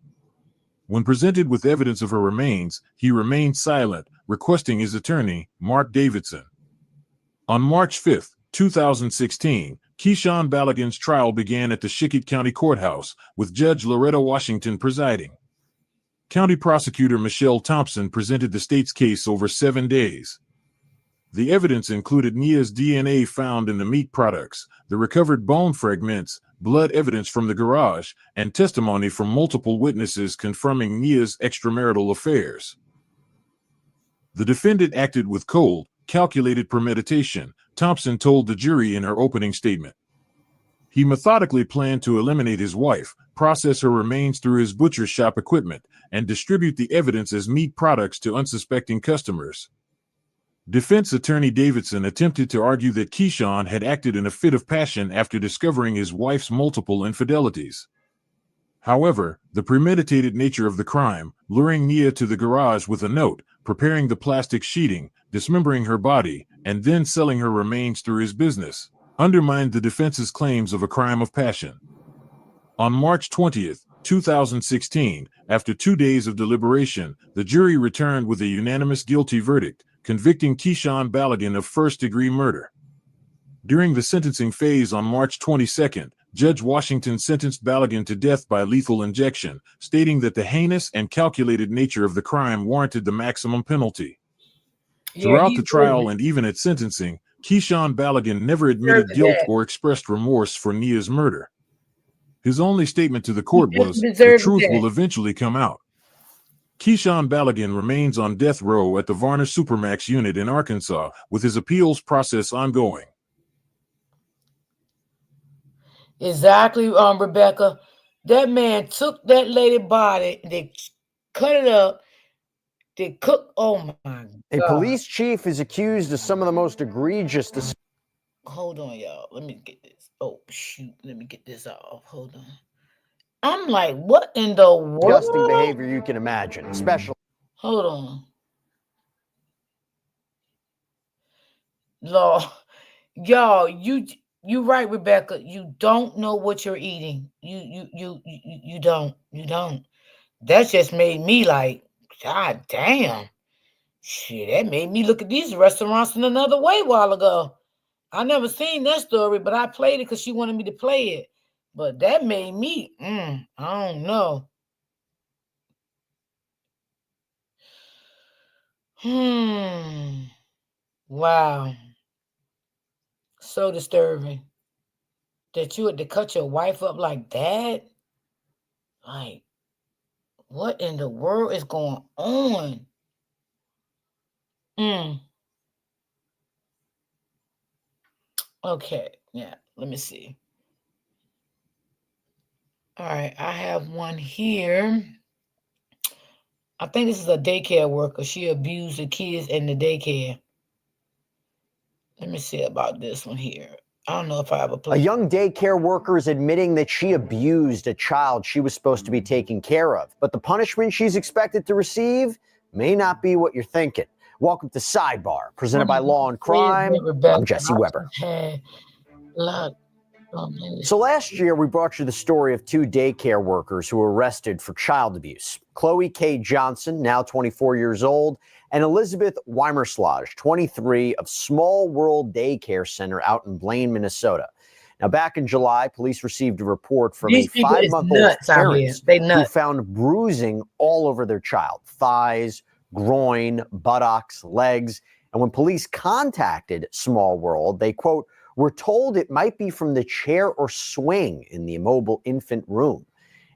When presented with evidence of her remains, he remained silent, requesting his attorney, Mark Davidson. On March 5, 2016, Keyshawn Balogun's trial began at the Chickett County Courthouse, with Judge Loretta Washington presiding. County Prosecutor Michelle Thompson presented the state's case over 7 days. The evidence included Nia's DNA found in the meat products, the recovered bone fragments, blood evidence from the garage, and testimony from multiple witnesses confirming Nia's extramarital affairs. The defendant acted with cold, calculated premeditation, Thompson told the jury in her opening statement. He methodically planned to eliminate his wife, process her remains through his butcher shop equipment, and distribute the evidence as meat products to unsuspecting customers. Defense attorney Davidson attempted to argue that Keyshawn had acted in a fit of passion after discovering his wife's multiple infidelities. However, the premeditated nature of the crime, luring Nia to the garage with a note, preparing the plastic sheeting, dismembering her body, and then selling her remains through his business, undermined the defense's claims of a crime of passion. On March 20, 2016, after 2 days of deliberation, the jury returned with a unanimous guilty verdict, convicting Keyshawn Balogun of first-degree murder. During the sentencing phase on March 22, Judge Washington sentenced Balogun to death by lethal injection, stating that the heinous and calculated nature of the crime warranted the maximum penalty. Throughout the trial and even at sentencing, Keyshawn Balogun never admitted guilt or expressed remorse for Nia's murder. His only statement to the court was, "The truth will eventually come out." Keyshawn Balogun remains on death row at the Varner Supermax unit in Arkansas, with his appeals process ongoing. Exactly, Rebecca. That man took that lady body, they cut it up, they cook. Oh my God. A police chief is accused of some of the most egregious. Hold on, y'all. Let me get this. Oh shoot! Let me get this off. Hold on. I'm like, what in the world? Disgusting behavior you can imagine, especially. Hold on. Law, y'all, you right, Rebecca. You don't know what you're eating. You don't. That just made me like, God damn. Shit, that made me look at these restaurants in another way a while ago. I never seen that story, but I played it because she wanted me to play it. But that made me, I don't know. Wow. So disturbing that you had to cut your wife up like that. Like, what in the world is going on? Okay, yeah, let me see. All right, I have one here. I think this is a daycare worker. She abused the kids in the daycare. Let me see about this one here. I don't know if I ever A played. young daycare worker is admitting that she abused a child she was supposed to be taking care of, but the punishment she's expected to receive may not be what you're thinking. Welcome to Sidebar, presented by Law and Crime. I'm Jesse Weber. So last year, we brought you the story of two daycare workers who were arrested for child abuse. Chloe K. Johnson, now 24 years old, and Elizabeth Weimerslage, 23, of Small World Daycare Center out in Blaine, Minnesota. Now, back in July, police received a report from a 5-month-old parent who found bruising all over their child, thighs, groin, buttocks, legs. And when police contacted Small World, they, quote, were told it might be from the chair or swing in the immobile infant room.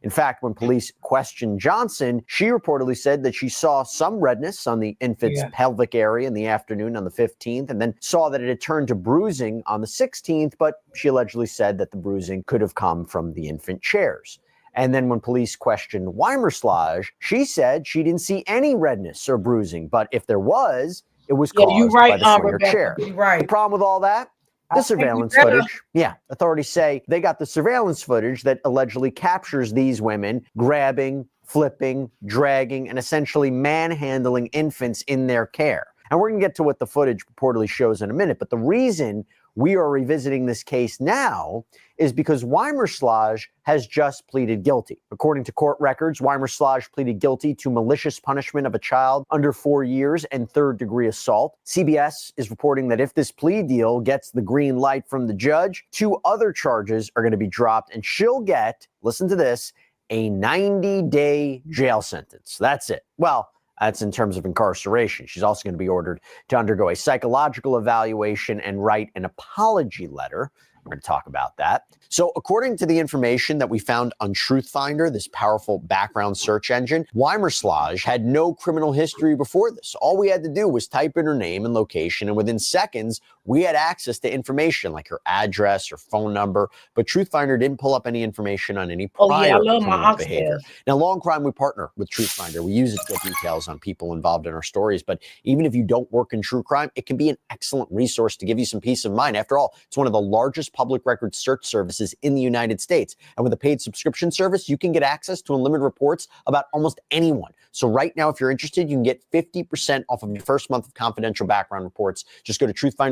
In fact, when police questioned Johnson, she reportedly said that she saw some redness on the infant's pelvic area in the afternoon on the 15th, and then saw that it had turned to bruising on the 16th, but she allegedly said that the bruising could have come from the infant chairs. And then when police questioned Weimerslage, she said she didn't see any redness or bruising, but if there was, it was caused by the swinger chair. The problem with all that? The surveillance footage. Yeah, authorities say they got the surveillance footage that allegedly captures these women grabbing, flipping, dragging, and essentially manhandling infants in their care. And we're going to get to what the footage purportedly shows in a minute, but the reason we are revisiting this case now is because Weimerslage has just pleaded guilty. According to court records, Weimerslage pleaded guilty to malicious punishment of a child under 4 years and third-degree assault. CBS is reporting that if this plea deal gets the green light from the judge, 2 other charges are going to be dropped, and she'll get, listen to this, a 90-day jail sentence. That's it. Well, that's in terms of incarceration. She's also going to be ordered to undergo a psychological evaluation and write an apology letter. We're going to talk about that. So according to the information that we found on TruthFinder, this powerful background search engine, Weimerslage had no criminal history before this. All we had to do was type in her name and location, and within seconds, we had access to information like her address or phone number, but TruthFinder didn't pull up any information on any prior criminal behavior. Now, Law and Crime, we partner with TruthFinder. We use it to get details on people involved in our stories, but even if you don't work in true crime, it can be an excellent resource to give you some peace of mind. After all, it's one of the largest public record search services in the United States. And with a paid subscription service, you can get access to unlimited reports about almost anyone. So right now, if you're interested, you can get 50% off of your first month of confidential background reports. Just go to TruthFinder.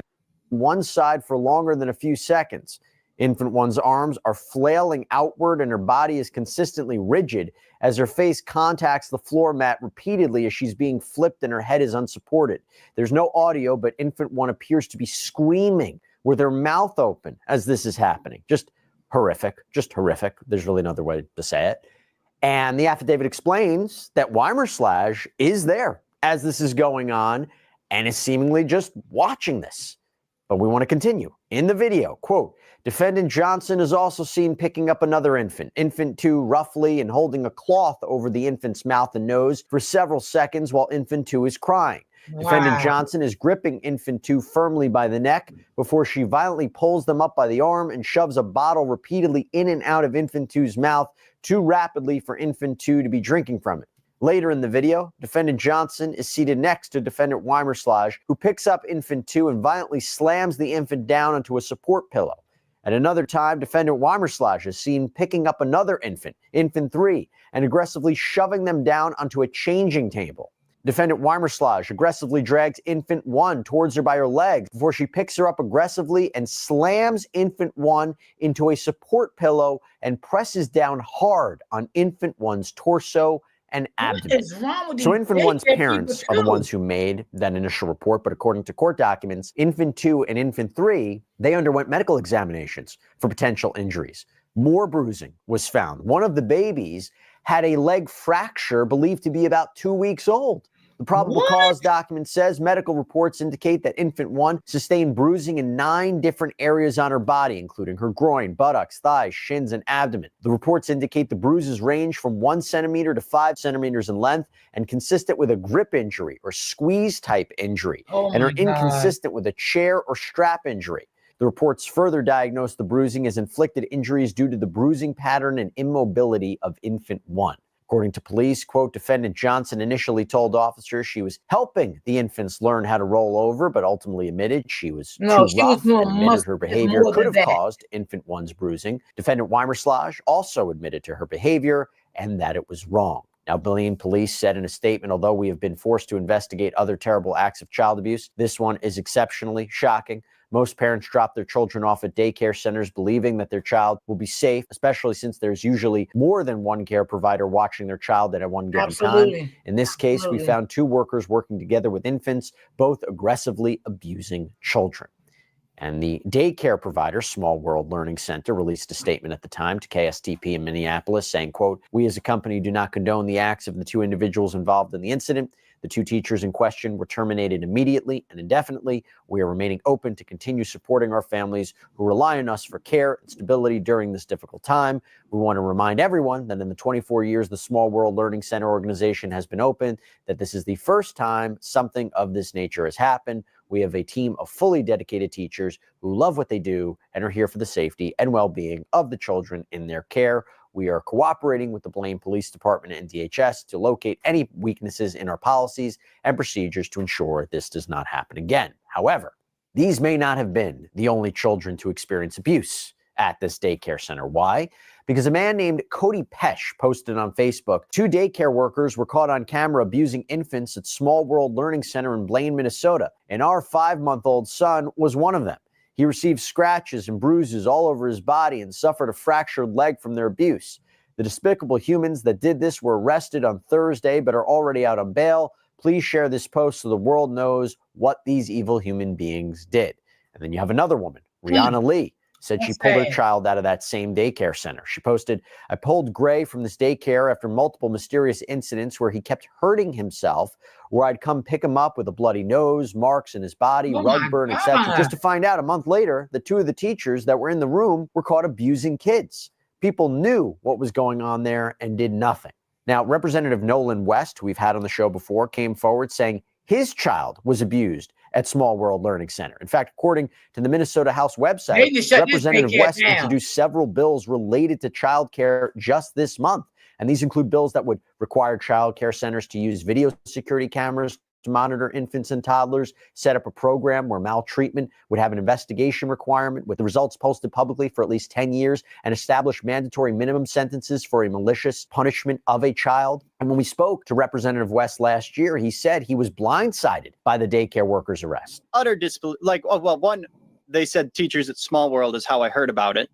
One side for longer than a few seconds. Infant one's arms are flailing outward and her body is consistently rigid as her face contacts the floor mat repeatedly as she's being flipped and her head is unsupported. There's no audio, but infant one appears to be screaming with her mouth open as this is happening. Just horrific. There's really no other way to say it. And the affidavit explains that Weimerslage is there as this is going on and is seemingly just watching this. But we want to continue. In the video, quote, defendant Johnson is also seen picking up another infant, infant 2 roughly, and holding a cloth over the infant's mouth and nose for several seconds while infant 2 is crying. Wow. Defendant Johnson is gripping infant 2 firmly by the neck before she violently pulls them up by the arm and shoves a bottle repeatedly in and out of infant 2's mouth too rapidly for infant 2 to be drinking from it. Later in the video, defendant Johnson is seated next to defendant Weimerslage, who picks up infant 2 and violently slams the infant down onto a support pillow. At another time, defendant Weimerslage is seen picking up another infant, infant 3, and aggressively shoving them down onto a changing table. Defendant Weimerslage aggressively drags infant 1 towards her by her legs before she picks her up aggressively and slams infant 1 into a support pillow and presses down hard on infant 1's torso and abdomen. What is wrong with so infant 1's parents are the ones who made that initial report, but according to court documents, infant 2 and infant 3, they underwent medical examinations for potential injuries. More bruising was found. One of the babies had a leg fracture believed to be about 2 weeks old. The probable cause document says medical reports indicate that infant 1 sustained bruising in 9 different areas on her body, including her groin, buttocks, thighs, shins, and abdomen. The reports indicate the bruises range from 1 centimeter to 5 centimeters in length and consistent with a grip injury or squeeze type injury and are inconsistent with a chair or strap injury. The reports further diagnose the bruising as inflicted injuries due to the bruising pattern and immobility of infant 1. According to police, quote, defendant Johnson initially told officers she was helping the infants learn how to roll over, but ultimately admitted she was too rough and admitted her behavior could have caused infant one's bruising. Defendant Weimerslage also admitted to her behavior and that it was wrong. Now, Blaine police said in a statement, although we have been forced to investigate other terrible acts of child abuse, this one is exceptionally shocking. Most parents drop their children off at daycare centers believing that their child will be safe, especially since there's usually more than one care provider watching their child at one given time. In this case, we found 2 workers working together with infants, both aggressively abusing children. And the daycare provider, Small World Learning Center, released a statement at the time to KSTP in Minneapolis saying, quote, we as a company do not condone the acts of the 2 individuals involved in the incident. The 2 teachers in question were terminated immediately and indefinitely. We are remaining open to continue supporting our families who rely on us for care and stability during this difficult time. We want to remind everyone that in the 24 years the Small World Learning Center organization has been open, that this is the first time something of this nature has happened. We have a team of fully dedicated teachers who love what they do and are here for the safety and well-being of the children in their care. We are cooperating with the Blaine Police Department and DHS to locate any weaknesses in our policies and procedures to ensure this does not happen again. However, these may not have been the only children to experience abuse at this daycare center. Why? Because a man named Cody Pesh posted on Facebook, 2 daycare workers were caught on camera abusing infants at Small World Learning Center in Blaine, Minnesota, and our 5-month-old son was one of them. He received scratches and bruises all over his body and suffered a fractured leg from their abuse. The despicable humans that did this were arrested on Thursday but are already out on bail. Please share this post so the world knows what these evil human beings did. And then you have another woman, Rihanna Lee, said she pulled her child out of that same daycare center. She posted, I pulled Gray from this daycare after multiple mysterious incidents where he kept hurting himself, where I'd come pick him up with a bloody nose, marks in his body, rug burn, etc. Just to find out a month later that 2 of the teachers that were in the room were caught abusing kids. People knew what was going on there and did nothing. Now, Representative Nolan West, who we've had on the show before, came forward saying his child was abused at Small World Learning Center. In fact, according to the Minnesota House website, Representative West introduced several bills related to child care just this month. And these include bills that would require child care centers to use video security cameras to monitor infants and toddlers, set up a program where maltreatment would have an investigation requirement with the results posted publicly for at least 10 years, and establish mandatory minimum sentences for a malicious punishment of a child. And when we spoke to Representative West last year, he said he was blindsided by the daycare workers' arrest. Utter disbelief. One, they said teachers at Small World is how I heard about it.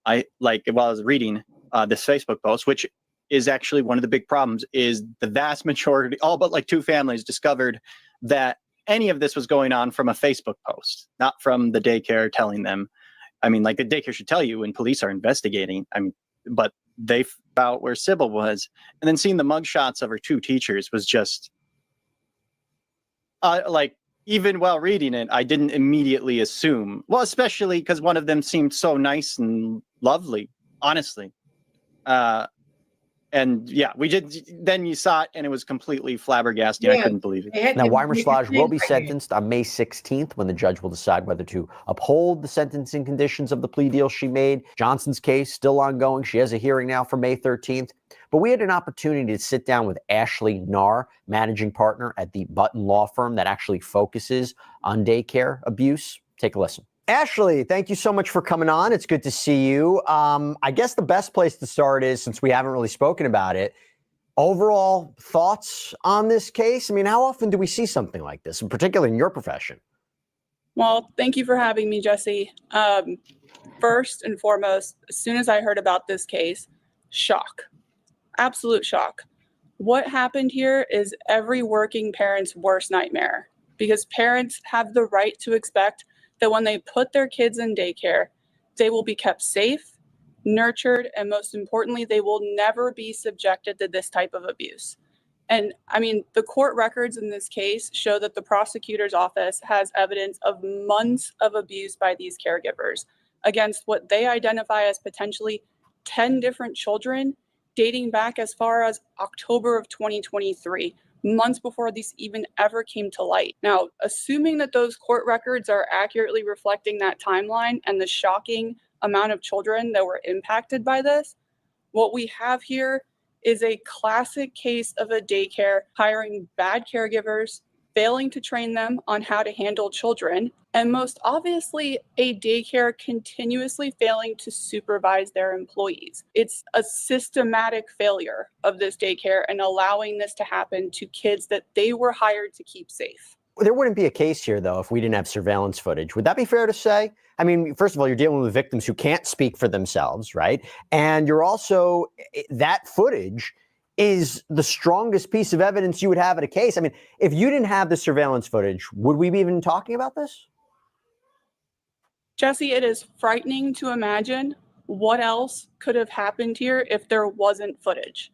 While I was reading this Facebook post, which is actually one of the big problems, is the vast majority, all but 2 families, discovered that any of this was going on from a Facebook post, not from the daycare telling them. I mean, the daycare should tell you when police are investigating. I mean, but they found out where Sybil was, and then seeing the mugshots of her 2 teachers was just even while reading it, I didn't immediately assume. Well, especially because one of them seemed so nice and lovely, honestly. And yeah, we did. Then you saw it and it was completely flabbergasting. Yeah, I couldn't believe it. Now, Weimerslage will be sentenced on May 16th when the judge will decide whether to uphold the sentencing conditions of the plea deal she made. Johnson's case still ongoing. She has a hearing now for May 13th. But we had an opportunity to sit down with Ashley Narr, managing partner at the Button Law Firm that actually focuses on daycare abuse. Take a listen. Ashley, thank you so much for coming on. It's good to see you. I guess the best place to start is, since we haven't really spoken about it, overall thoughts on this case. I mean, how often do we see something like this, and particularly in your profession? Well, thank you for having me, Jesse. First and foremost, as soon as I heard about this case, shock, absolute shock. What happened here is every working parent's worst nightmare, because parents have the right to expect that when they put their kids in daycare, they will be kept safe, nurtured, and most importantly, they will never be subjected to this type of abuse. And I mean, the court records in this case show that the prosecutor's office has evidence of months of abuse by these caregivers against what they identify as potentially 10 different children, dating back as far as October of 2023. Months before these even ever came to light. Now, assuming that those court records are accurately reflecting that timeline and the shocking amount of children that were impacted by this, what we have here is a classic case of a daycare hiring bad caregivers, failing to train them on how to handle children, and most obviously, a daycare continuously failing to supervise their employees. It's a systematic failure of this daycare and allowing this to happen to kids that they were hired to keep safe. There wouldn't be a case here, though, if we didn't have surveillance footage. Would that be fair to say? I mean, first of all, you're dealing with victims who can't speak for themselves, right? And you're also, that footage is the strongest piece of evidence you would have at a case. I mean, if you didn't have the surveillance footage, would we be even talking about this? Jesse, it is frightening to imagine what else could have happened here if there wasn't footage.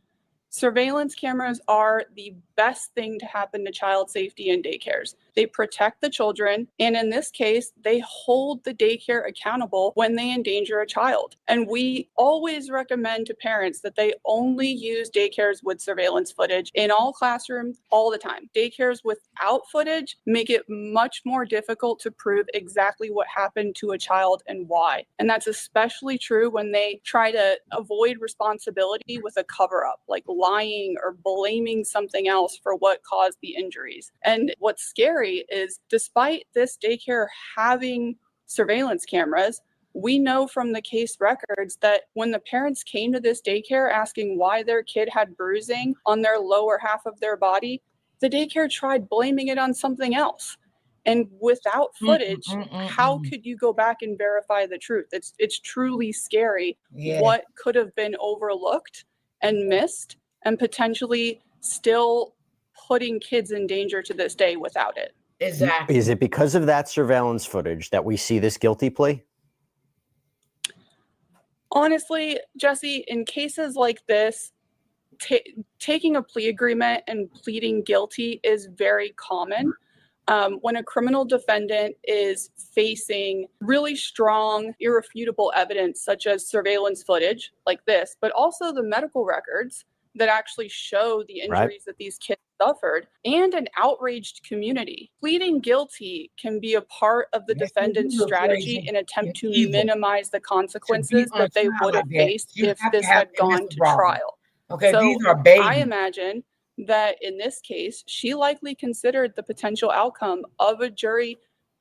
Surveillance cameras are the best thing to happen to child safety in daycares. They protect the children, and in this case, they hold the daycare accountable when they endanger a child. And we always recommend to parents that they only use daycares with surveillance footage in all classrooms all the time. Daycares without footage make it much more difficult to prove exactly what happened to a child and why. And that's especially true when they try to avoid responsibility with a cover-up, like lying or blaming something else for what caused the injuries. And what's scary is, despite this daycare having surveillance cameras, we know from the case records that when the parents came to this daycare asking why their kid had bruising on their lower half of their body, the daycare tried blaming it on something else. And without footage, how could you go back and verify the truth? It's truly scary what could have been overlooked and missed and potentially still putting kids in danger to this day without it. Exactly. Is it because of that surveillance footage that we see this guilty plea? Honestly, Jesse, in cases like this, taking a plea agreement and pleading guilty is very common. When a criminal defendant is facing really strong, irrefutable evidence, such as surveillance footage like this, but also the medical records that actually show the injuries that these kids suffered, and an outraged community. Pleading guilty can be a part of the defendant's strategy in attempt to minimize the consequences that they would have faced if this had gone to trial. Okay, so these are babies. I imagine that in this case, she likely considered the potential outcome of a jury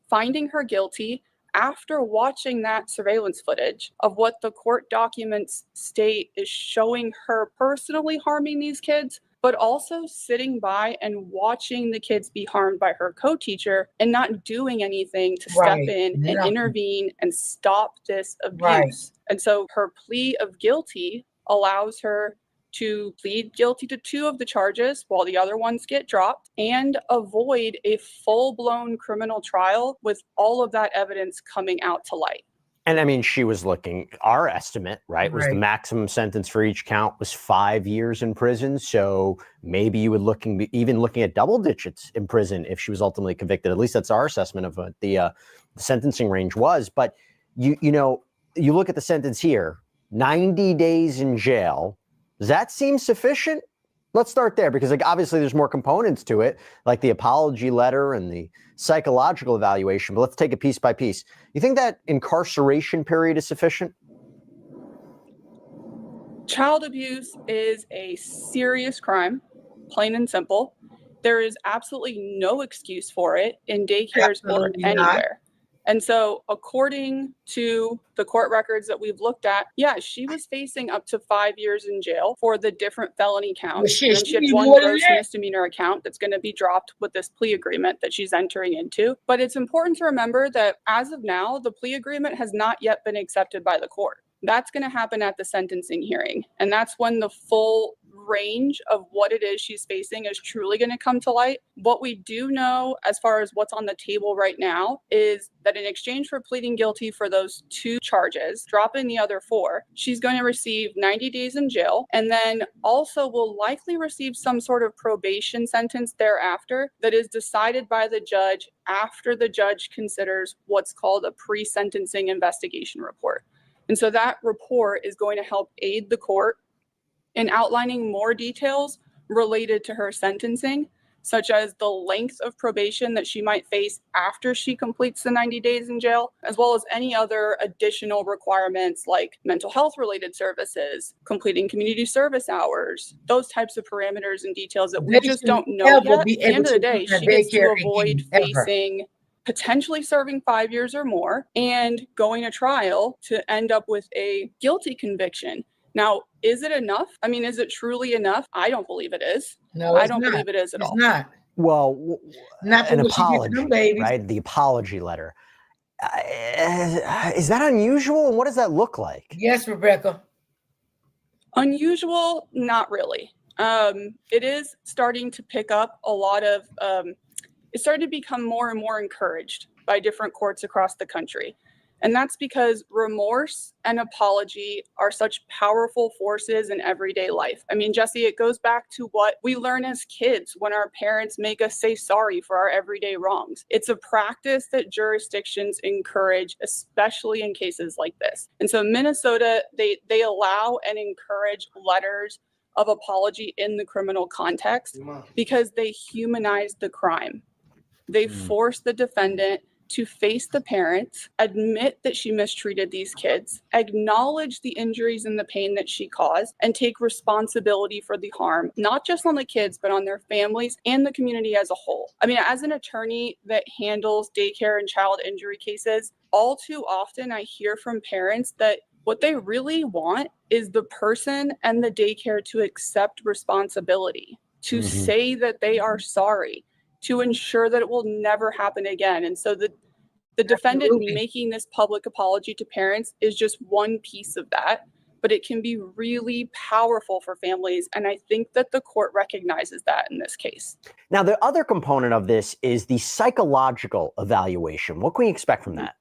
finding her guilty after watching that surveillance footage of what the court documents state is showing her personally harming these kids, but also sitting by and watching the kids be harmed by her co-teacher and not doing anything to step in and intervene and stop this abuse. And so her plea of guilty allows her to plead guilty to 2 of the charges while the other ones get dropped and avoid a full-blown criminal trial with all of that evidence coming out to light. And I mean, she was looking, our estimate, right, was the maximum sentence for each count was 5 years in prison. So maybe you would even looking at double digits in prison if she was ultimately convicted. At least that's our assessment of what the sentencing range was. But you look at the sentence here, 90 days in jail. Does that seem sufficient? Let's start there, because obviously there's more components to it, like the apology letter and the psychological evaluation. But let's take it piece by piece. You think that incarceration period is sufficient? Child abuse is a serious crime, plain and simple. There is absolutely no excuse for it in daycares or anywhere. And so according to the court records that we've looked at, she was facing up to 5 years in jail for the different felony counts. And then she had one gross misdemeanor account that's going to be dropped with this plea agreement that she's entering into. But it's important to remember that as of now, the plea agreement has not yet been accepted by the court. That's going to happen at the sentencing hearing. And that's when the full range of what it is she's facing is truly going to come to light. What we do know as far as what's on the table right now is that in exchange for pleading guilty for those 2 charges, dropping the other 4, she's going to receive 90 days in jail, and then also will likely receive some sort of probation sentence thereafter that is decided by the judge after the judge considers what's called a pre-sentencing investigation report. And so that report is going to help aid the court in outlining more details related to her sentencing, such as the length of probation that she might face after she completes the 90 days in jail, as well as any other additional requirements like mental health related services, completing community service hours, those types of parameters and details that we just don't know yet. At the end of the day, she gets to avoid facing potentially serving 5 years or more and going to trial to end up with a guilty conviction. Now, is it enough? I mean, is it truly enough? I don't believe it is. No, I don't believe it is at all. It's not. Well, Not an for what she did to apology, them babies. right? The apology letter. Is that unusual? And what does that look like? Yes, Rebecca. Unusual? Not really. It is starting to pick up a lot of, it's starting to become more and more encouraged by different courts across the country. And that's because remorse and apology are such powerful forces in everyday life. I mean, Jesse, it goes back to what we learn as kids when our parents make us say sorry for our everyday wrongs. It's a practice that jurisdictions encourage, especially in cases like this. And so Minnesota, they allow and encourage letters of apology in the criminal context because they humanize the crime. They force the defendant to face the parents, admit that she mistreated these kids, acknowledge the injuries and the pain that she caused, and take responsibility for the harm, not just on the kids, but on their families and the community as a whole. I mean, as an attorney that handles daycare and child injury cases, all too often I hear from parents that what they really want is the person and the daycare to accept responsibility, to say that they are sorry, to ensure that it will never happen again. And so the defendant making this public apology to parents is just one piece of that, but it can be really powerful for families. And I think that the court recognizes that in this case. Now, the other component of this is the psychological evaluation. What can we expect from that?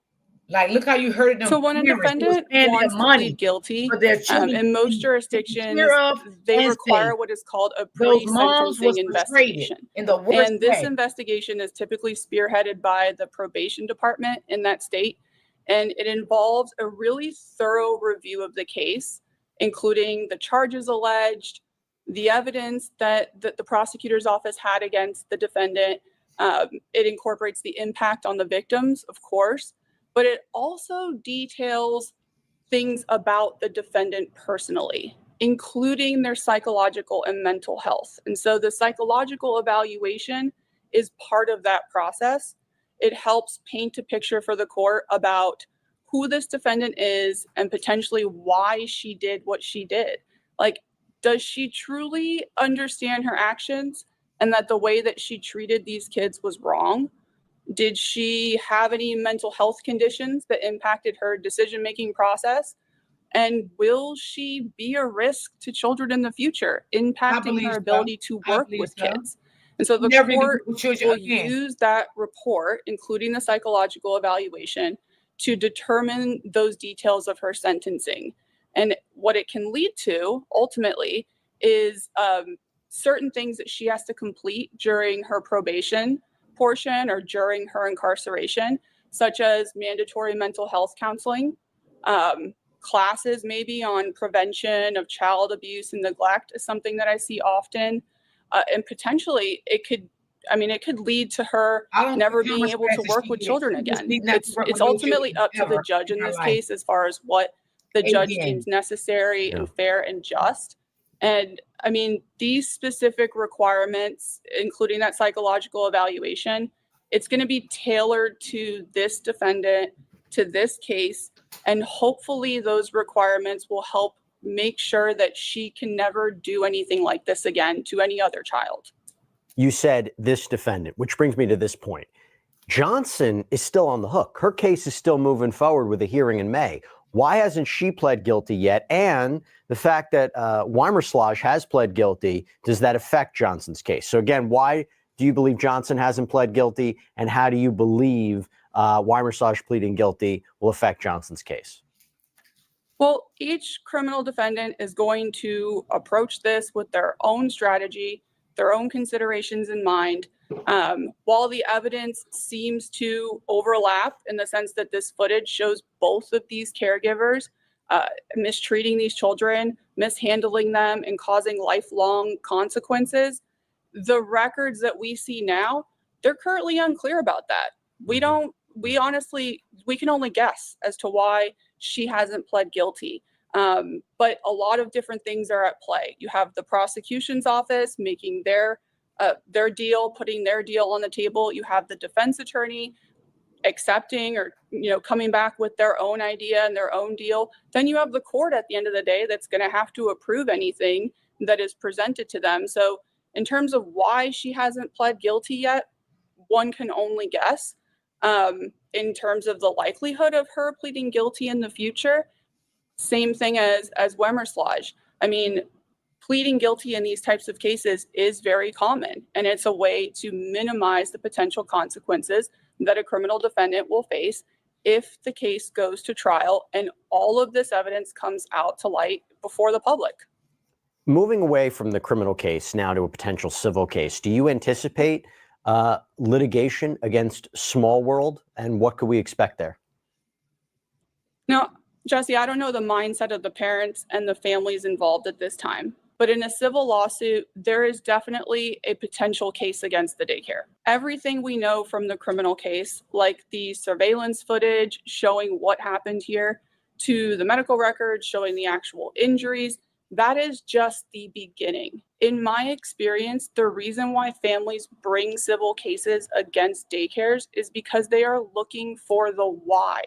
Like, look how you hurt them. So when a defendant wants to plead guilty, in most jurisdictions, they require what is called a pre-sentencing investigation. And this investigation is typically spearheaded by the probation department in that state. And it involves a really thorough review of the case, including the charges alleged, the evidence that the prosecutor's office had against the defendant. It incorporates the impact on the victims, of course, but it also details things about the defendant personally, including their psychological and mental health. And so the psychological evaluation is part of that process. It helps paint a picture for the court about who this defendant is and potentially why she did what she did. Like, does she truly understand her actions and that the way that she treated these kids was wrong? Did she have any mental health conditions that impacted her decision-making process? And will she be a risk to children in the future, impacting her ability to work with kids? And so the court will use that report, including the psychological evaluation, to determine those details of her sentencing. And what it can lead to, ultimately, is certain things that she has to complete during her probation portion or during her incarceration, such as mandatory mental health counseling, classes maybe on prevention of child abuse and neglect is something that I see often. And potentially it could lead to her never being able to work with children again. It's ultimately up to the judge in this case as far as what the judge deems necessary and fair and just. And I mean, these specific requirements, including that psychological evaluation, it's going to be tailored to this defendant, to this case, and hopefully those requirements will help make sure that she can never do anything like this again to any other child. You said this defendant, which brings me to this point. Johnson is still on the hook. Her case is still moving forward with a hearing in May. Why hasn't she pled guilty yet? And the fact that Weimerslage has pled guilty, does that affect Johnson's case? So again, why do you believe Johnson hasn't pled guilty? And how do you believe Weimerslage pleading guilty will affect Johnson's case? Well, each criminal defendant is going to approach this with their own strategy, their own considerations in mind. While the evidence seems to overlap in the sense that this footage shows both of these caregivers mistreating these children, mishandling them, and causing lifelong consequences, The records that we see now, they're currently unclear about that. We can only guess as to why she hasn't pled guilty. But a lot of different things are at play. You have the prosecution's office making their deal, putting their deal on the table. You have the defense attorney accepting or coming back with their own idea and their own deal. Then you have the court at the end of the day that's going to have to approve anything that is presented to them. So in terms of why she hasn't pled guilty yet, one can only guess. In terms of the likelihood of her pleading guilty in the future, same thing as Wemerslage. I mean, pleading guilty in these types of cases is very common, and it's a way to minimize the potential consequences that a criminal defendant will face if the case goes to trial and all of this evidence comes out to light before the public. Moving away from the criminal case now to a potential civil case, do you anticipate litigation against Small World, and what could we expect there? Now, Jesse, I don't know the mindset of the parents and the families involved at this time, but in a civil lawsuit, there is definitely a potential case against the daycare. Everything we know from the criminal case, like the surveillance footage showing what happened here, to the medical records showing the actual injuries, that is just the beginning. In my experience, the reason why families bring civil cases against daycares is because they are looking for the why.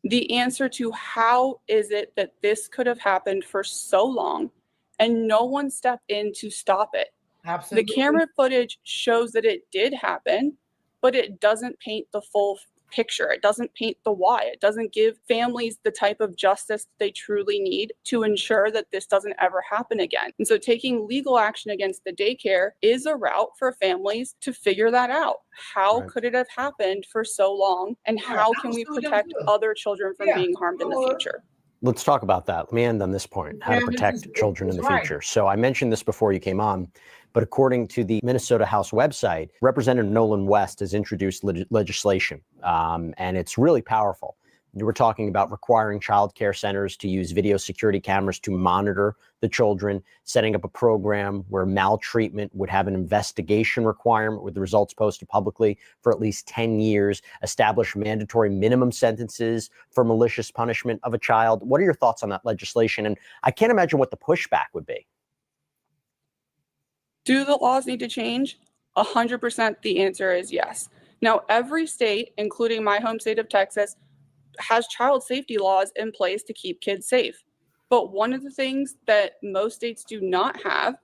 The answer to how is it that this could have happened for so long and no one stepped in to stop it. Absolutely. The camera footage shows that it did happen, but it doesn't paint the full picture. It doesn't paint the why. It doesn't give families the type of justice they truly need to ensure that this doesn't ever happen again. And so taking legal action against the daycare is a route for families to figure that out. How could it have happened for so long? And how can we protect other children from being harmed in the future? Let's talk about that. Let me end on this point, how to protect children in the future. So I mentioned this before you came on, but according to the Minnesota House website, Representative Nolan West has introduced legislation, and it's really powerful. We're talking about requiring child care centers to use video security cameras to monitor the children, setting up a program where maltreatment would have an investigation requirement with the results posted publicly for at least 10 years, establish mandatory minimum sentences for malicious punishment of a child. What are your thoughts on that legislation? And I can't imagine what the pushback would be. Do the laws need to change? 100% the answer is yes. Now, every state, including my home state of Texas, has child safety laws in place to keep kids safe. But one of the things that most states do not have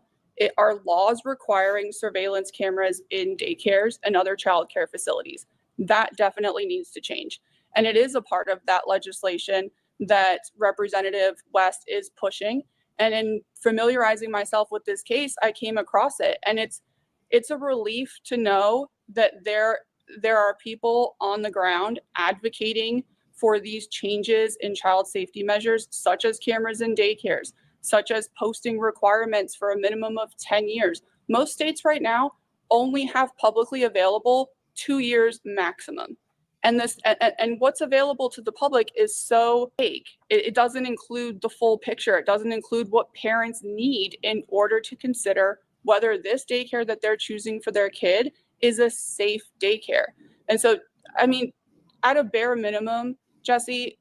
are laws requiring surveillance cameras in daycares and other child care facilities. That definitely needs to change. And it is a part of that legislation that Representative West is pushing. And in familiarizing myself with this case, I came across it. And it's a relief to know that there are people on the ground advocating for these changes in child safety measures, such as cameras in daycares, such as posting requirements for a minimum of 10 years. Most states right now only have publicly available 2 years maximum. And what's available to the public is so vague. It doesn't include the full picture. It doesn't include what parents need in order to consider whether this daycare that they're choosing for their kid is a safe daycare. And so, I mean, at a bare minimum, Jesse,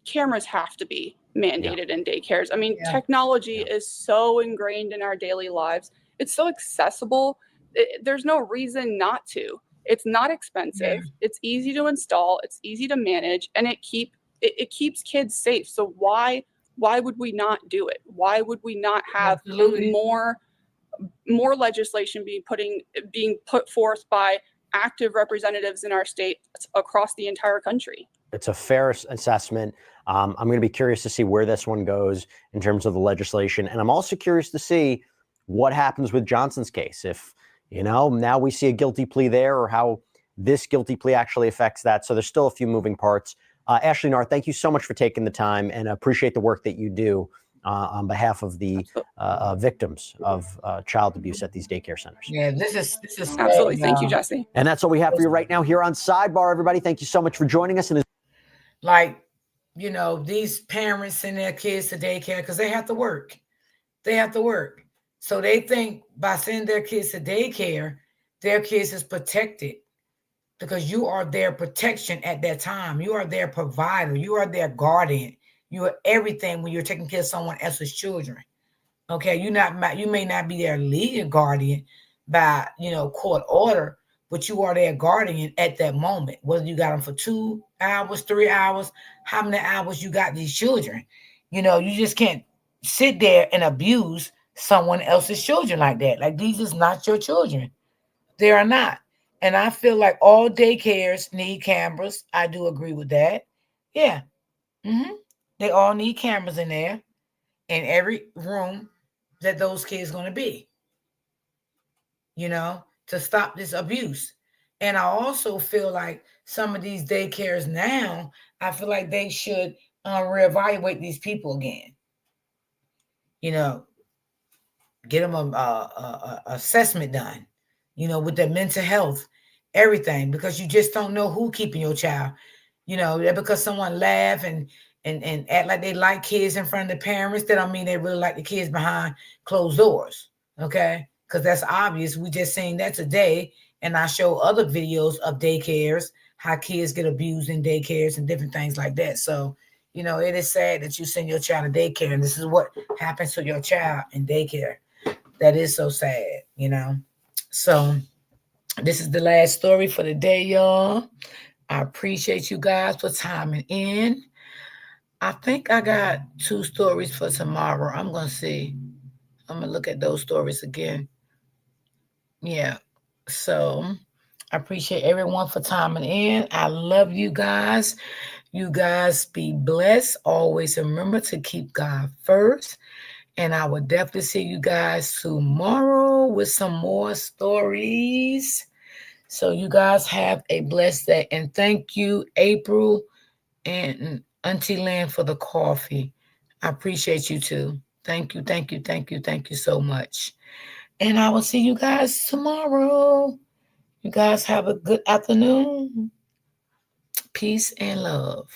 cameras have to be mandated in daycares. I mean, technology is so ingrained in our daily lives. It's so accessible. There's no reason not to. It's not expensive. It's easy to install. It's easy to manage, and it keeps kids safe. So why would we not do it? Why would we not have more legislation being put forth by active representatives in our state across the entire country? It's a fair assessment. I'm going to be curious to see where this one goes in terms of the legislation. And I'm also curious to see what happens with Johnson's case. If, now we see a guilty plea there, or how this guilty plea actually affects that. So there's still a few moving parts. Ashley Narr, thank you so much for taking the time, and appreciate the work that you do on behalf of the victims of child abuse at these daycare centers. Yeah, this is absolutely. Thank you, Jesse. And that's all we have for you right now here on Sidebar, everybody. Thank you so much for joining us. And these parents send their kids to daycare because they have to work. So they think by sending their kids to daycare, their kids is protected because you are their protection at that time. You are their provider. You are their guardian. You are everything when you're taking care of someone else's children. Okay, you may not be their legal guardian by court order, but you are their guardian at that moment. Whether you got them for 2 hours, 3 hours, how many hours you got these children, you just can't sit there and abuse someone else's children like that. Like, these is not your children. They are not. And I feel like all daycares need cameras. I do agree with that. Yeah. They all need cameras in there, in every room that those kids going to be, to stop this abuse. And I also feel like some of these daycares now, I feel like they should reevaluate these people again. Get them a assessment done, with their mental health, everything, because you just don't know who keeping your child. Because someone laugh and act like they like kids in front of the parents, that don't mean they really like the kids behind closed doors. Okay, because that's obvious. We just seen that today, and I show other videos of daycares, how kids get abused in daycares and different things like that. So it is sad that you send your child to daycare, and this is what happens to your child in daycare. That is so sad. So this is the last story for the day, y'all. I appreciate you guys for timing in. I think I got 2 stories for tomorrow. I'm going to see. I'm going to look at those stories again. Yeah. So I appreciate everyone for timing in. I love you guys. You guys be blessed. Always remember to keep God first. And I will definitely see you guys tomorrow with some more stories. So you guys have a blessed day. And thank you, April and Auntie Lynn, for the coffee. I appreciate you too. Thank you, thank you, thank you, thank you so much. And I will see you guys tomorrow. You guys have a good afternoon. Peace and love.